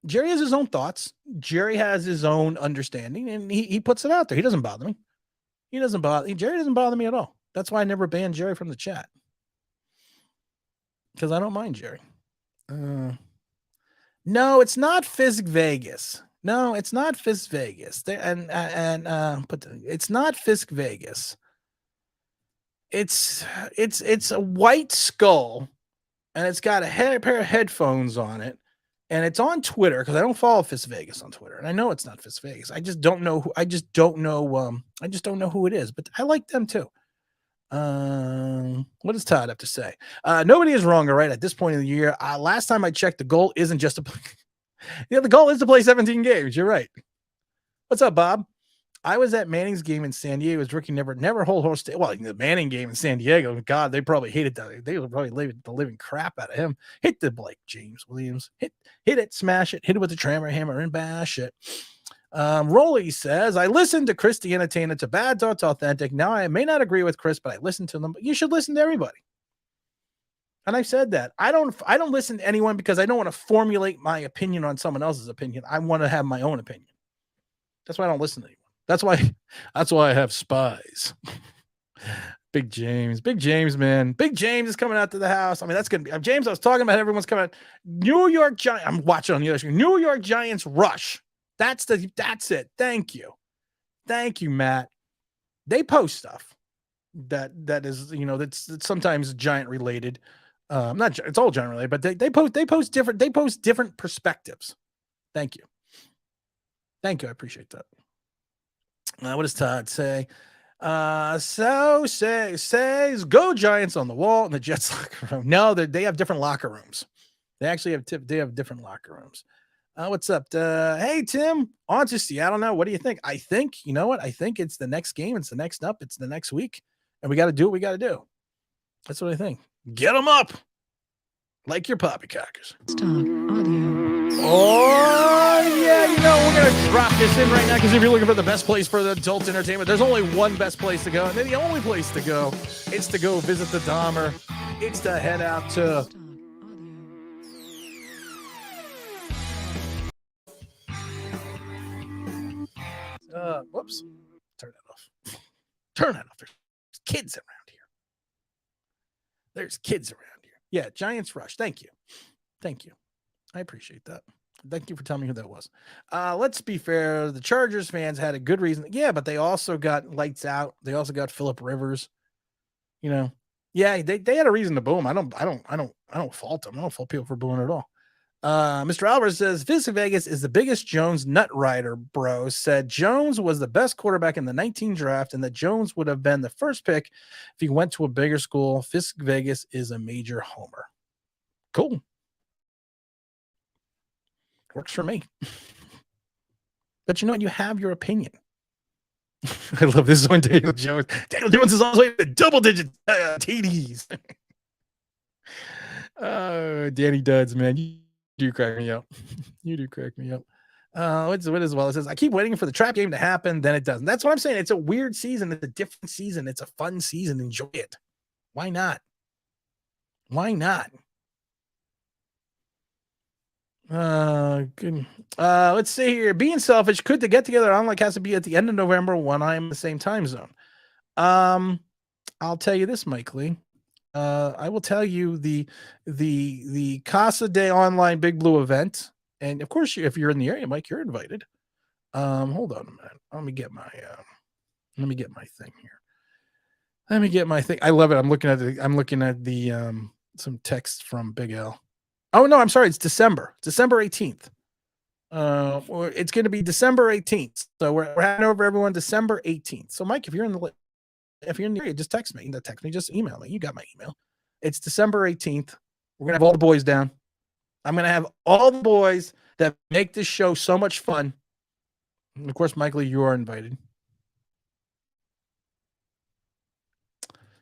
his own thoughts. Jerry has his own understanding, and he puts it out there. He doesn't bother me. Jerry doesn't bother me at all. That's why I never banned Jerry from the chat. Because I don't mind Jerry. No, it's not Fisk Vegas. No, it's not Fisk Vegas. It's not Fisk Vegas. It's a white skull, and it's got a pair of headphones on it, and it's on Twitter because I don't follow Fisk Vegas on Twitter, and I know it's not Fisk Vegas. I just don't know who. I just don't know who it is. But I like them too. What does Todd have to say? Nobody is wrong, all right, at this point in the year. Last time I checked, the goal isn't just to play. Yeah, the goal is to play 17 games. You're right. What's up, Bob? I was at Manning's game in San Diego. His rookie never hold horse. Well, the Manning game in San Diego. God, they probably hated that. They would probably leave the living crap out of him. Hit the Blake James Williams. Hit it, smash it, hit it with the trammer hammer and bash it. Rolly says, I listened to Chris the Entertainer. To bad, to authentic. Now I may not agree with Chris, but I listen to them. But you should listen to everybody. And I've said that. I don't listen to anyone because I don't want to formulate my opinion on someone else's opinion. I want to have my own opinion. That's why I don't listen to anyone. That's why I have spies. Big James, man. Big James is coming out to the house. I mean, that's going to be James. I was talking about everyone's coming out. New York Giants. I'm watching on the other screen. New York Giants rush. That's it. Thank you, Matt. They post stuff that is, you know, that's sometimes Giant related. It's all Giant related, but they post different perspectives. Thank you. I appreciate that. What does Todd say? Says go Giants on the wall in the Jets locker room. No, they have different locker rooms. They actually have different locker rooms. What's up? Hey, Tim, on to Seattle now. What do you think? I think it's the next game. It's the next up. It's the next week. And we got to do what we got to do. That's what I think. Get them up. Like your poppycockers. Oh, yeah. You know, we're going to drop this in right now because if you're looking for the best place for the adult entertainment, there's only one best place to go. And then the only place to go is to go visit the Dahmer. It's to head out to... whoops. Turn that off. There's kids around here. Yeah, Giants rush. Thank you. I appreciate that. Thank you for telling me who that was. Let's be fair. The Chargers fans had a good reason. Yeah, but they also got lights out. They also got Phillip Rivers. Yeah, they had a reason to boo him. I don't fault them. I don't fault people for booing at all. Mr. Albert says Visit Vegas is the biggest Jones nut rider, bro. Said Jones was the best quarterback in the 19 draft and that Jones would have been the first pick if he went to a bigger school. Fisk Vegas is a major homer. Cool. Works for me. But you know what? You have your opinion. I love this one, Daniel Jones. Daniel Jones is also in the double-digit TDs. Danny Duds, man. You do crack me up. You do crack me up. What is well? It says, I keep waiting for the trap game to happen, then it doesn't. That's what I'm saying. It's a weird season. It's a different season. It's a fun season. Enjoy it. Why not? Why not? Good. Let's see here. Being selfish, could the get together unlike has to be at the end of November when I'm in the same time zone. I'll tell you this, Mike Lee. I will tell you the Casa de Online Big Blue event, and of course, if you're in the area, Mike, you're invited. Hold on a minute. Let me get my thing here. Let me get my thing. I love it. I'm looking at the some text from Big L. Oh no, I'm sorry. It's December 18th. It's going to be December 18th. So we're having over everyone December 18th. So Mike, if you're in the area, just text me. Just email me. You got my email. It's December 18th. We're gonna have all the boys down. I'm gonna have all the boys that make this show so much fun. And of course, Michael, you are invited.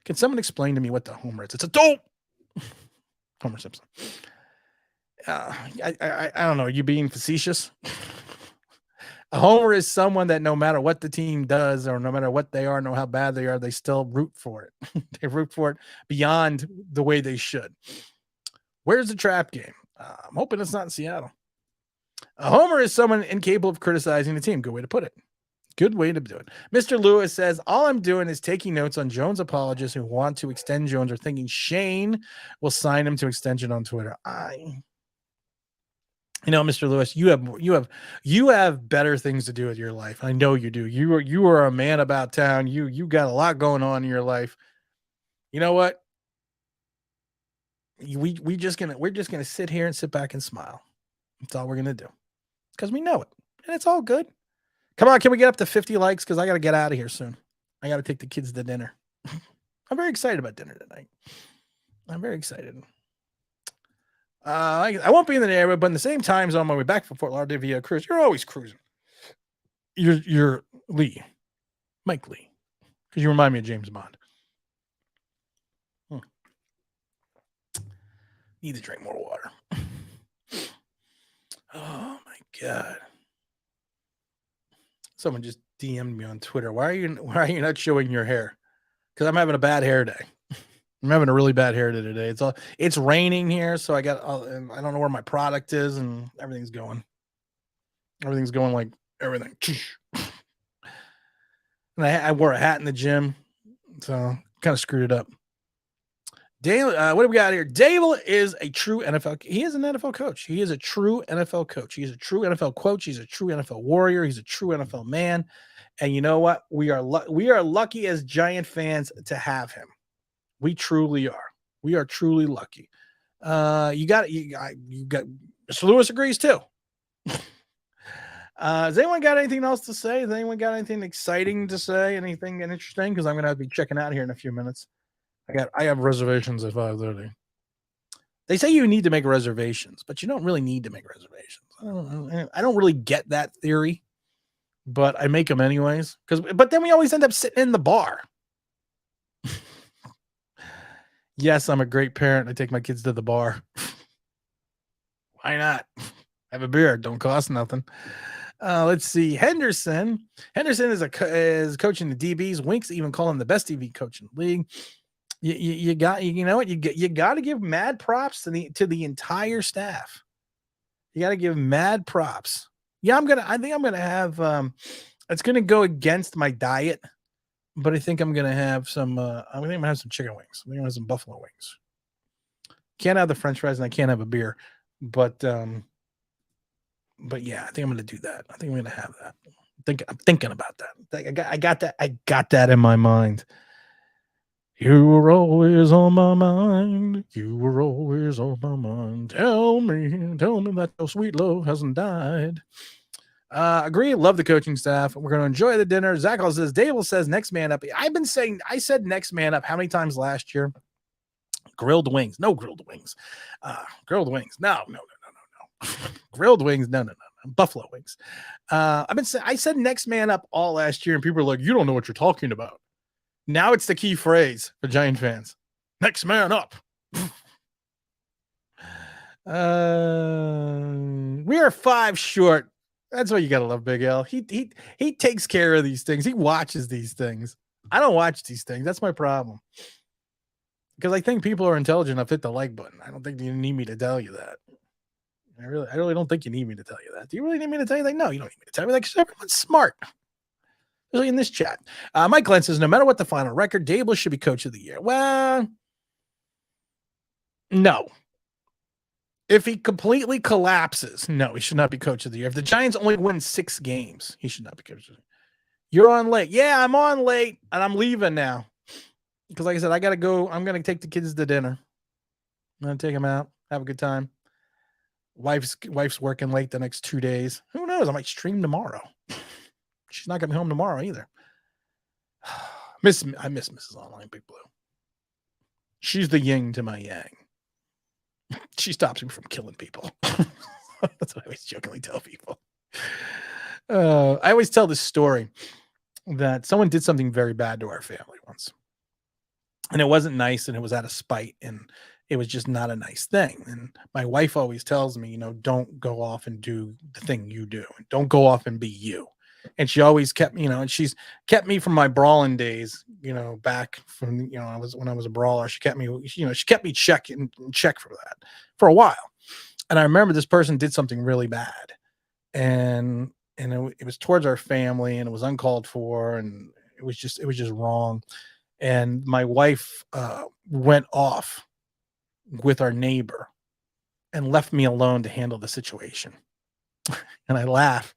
Can someone explain to me what the homer is? It's a dope. Homer Simpson. I don't know. Are you being facetious? A homer is someone that no matter what the team does or no matter what they are, know how bad they are, they still root for it. They root for it beyond the way they should. Where's the trap game? I'm hoping it's not in Seattle. A homer is someone incapable of criticizing the team. Good way to put it. Good way to do it. Mr. Lewis says, all I'm doing is taking notes on Jones apologists who want to extend Jones or thinking Shane will sign him to extension on Twitter. Mr. Lewis, you have better things to do with your life. I know you do. You are a man about town. You got a lot going on in your life. You know what? We're just gonna sit here and sit back and smile. That's all we're gonna do. Because we know it. And it's all good. Come on, can we get up to 50 likes? Because I gotta get out of here soon. I gotta take the kids to dinner. I'm very excited about dinner tonight. I'm very excited. I won't be in the area, but in the same time zone on my way back from Fort Lauderdale via cruise. You're always cruising. You're Lee, Mike Lee, because you remind me of James Bond. Need to drink more water. Oh my God! Someone just DM'd me on Twitter. Why are you not showing your hair? Because I'm having a bad hair day. I'm having a really bad hair day today. It's raining here, so I don't know where my product is, and everything's going like everything. And I wore a hat in the gym, so kind of screwed it up. Dale, what do we got here? Dale is a true NFL. He is an NFL coach. He is a true NFL coach. He is a true NFL coach. He's a true NFL warrior. He's a true NFL man. And you know what? We are lucky as Giant fans to have him. We truly are. We are truly lucky. You got Mr. Lewis agrees too. Has anyone got anything else to say? Has anyone got anything exciting to say? Anything interesting? Because I'm gonna have to be checking out here in a few minutes. I have reservations at 5:30. They say you need to make reservations, but you don't really need to make reservations. I don't really get that theory, but I make them anyways. But then we always end up sitting in the bar. Yes, I'm a great parent. I take my kids to the bar. Why not? Have a beer. Don't cost nothing. Let's see. Henderson is coaching the DBs. Winks even call him the best DB coach in the league. You got to give mad props to the entire staff. You got to give mad props. Yeah, I think I'm gonna have. It's gonna go against my diet, but I think I'm gonna have some. I think I'm gonna have some chicken wings. I'm gonna have some buffalo wings. Can't have the French fries, and I can't have a beer. But yeah, I think I'm gonna do that. I think I'm gonna have that. I'm thinking about that. I got that in my mind. You were always on my mind. You were always on my mind. Tell me that your sweet love hasn't died. Agree. Love the coaching staff. We're going to enjoy the dinner. Zach says, Dable says next man up. I said next man up how many times last year? Grilled wings. No grilled wings. Grilled wings. No. Grilled wings. No. Buffalo wings. I said next man up all last year, and people are like, you don't know what you're talking about. Now it's the key phrase for Giant fans. Next man up. We are 5 short. That's what you gotta love, Big L. He takes care of these things. He watches these things. I don't watch these things. That's my problem. Because I think people are intelligent enough to hit the like button. I don't think you need me to tell you that. I really don't think you need me to tell you that. Do you really need me to tell you that? No, you don't need me to tell me that because everyone's smart. Especially in this chat. Mike Glenn says, no matter what the final record, Dable should be coach of the year. Well, no. If he completely collapses, no, he should not be coach of the year. If the Giants only win 6 games, he should not be coach of the year. You're on late. Yeah, I'm on late, and I'm leaving now. Because like I said, I got to go. I'm going to take the kids to dinner. I'm going to take them out, have a good time. Wife's working late the next 2 days. Who knows? I might stream tomorrow. She's not going to be home tomorrow either. I miss Mrs. Online Big Blue. She's the yin to my yang. She stops me from killing people. That's what I always jokingly tell people. I always tell this story that someone did something very bad to our family once. And it wasn't nice, and it was out of spite, and it was just not a nice thing. And my wife always tells me, don't go off and do the thing you do. Don't go off and be you. And she always kept, and she's kept me from my brawling days, back from, when I was a brawler. She kept me, she kept me in check for that for a while. And I remember this person did something really bad, and it was towards our family, and it was uncalled for, and it was just wrong. And my wife went off with our neighbor and left me alone to handle the situation. And I laugh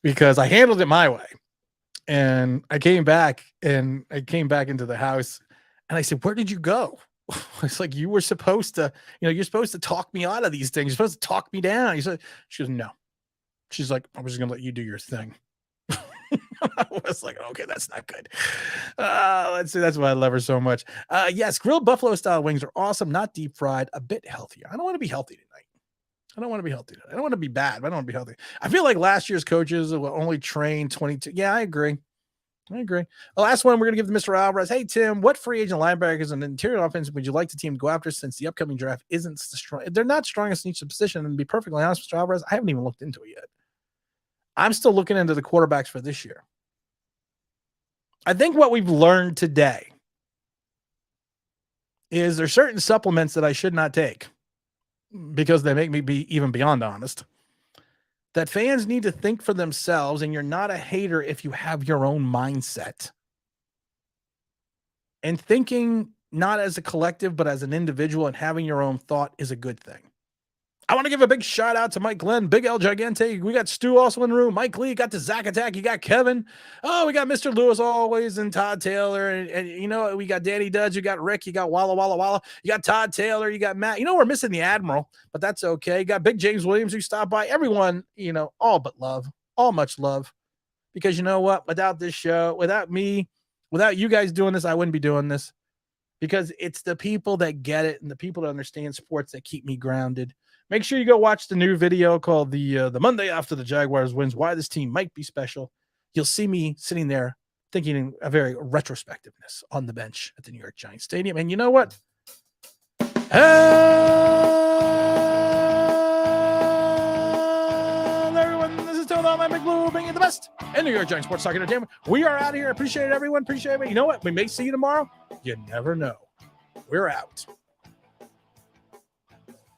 because I handled it my way. And I came back into the house, and I said, where did you go? It's like, you were supposed to, you're supposed to talk me out of these things. You're supposed to talk me down. She goes, no. She's like, I was just going to let you do your thing. I was like, okay, that's not good. Let's see. That's why I love her so much. Yes, grilled buffalo style wings are awesome. Not deep fried, a bit healthier. I don't want to be healthy tonight. I don't want to be bad, but I don't want to be healthy. I feel like last year's coaches will only train 22. Yeah, I agree. The last one we're going to give to Mr. Alvarez. Hey, Tim, what free agent linebackers and interior offense would you like the team to go after since the upcoming draft isn't strong? They're not strongest in each position. And to be perfectly honest, Mr. Alvarez, I haven't even looked into it yet. I'm still looking into the quarterbacks for this year. I think what we've learned today is there's certain supplements that I should not take because they make me be even beyond honest. That fans need to think for themselves, and you're not a hater if you have your own mindset. And thinking not as a collective, but as an individual, and having your own thought is a good thing. I want to give a big shout out to Mike Glenn, Big L Gigante. We got Stu also in the room. Mike Lee, got the Zach Attack. You got Kevin. Oh, we got Mr. Lewis always, and Todd Taylor. And we got Danny Duds. You got Rick. You got Walla Walla Walla. You got Todd Taylor. You got Matt. We're missing the Admiral, but that's okay. You got Big James Williams who stopped by. Everyone, all but love. All much love. Because you know what? Without this show, without me, without you guys doing this, I wouldn't be doing this. Because it's the people that get it and the people that understand sports that keep me grounded. Make sure you go watch the new video called the Monday After the Jaguars Wins, Why This Team Might Be Special. You'll see me sitting there thinking in a very retrospectiveness on the bench at the New York Giants Stadium. And you know what? Everyone, this is Tone Online Big Blue, bringing you the best in New York Giants sports talk entertainment. We are out of here. Appreciate it, everyone. Appreciate it. You know what? We may see you tomorrow. You never know. We're out.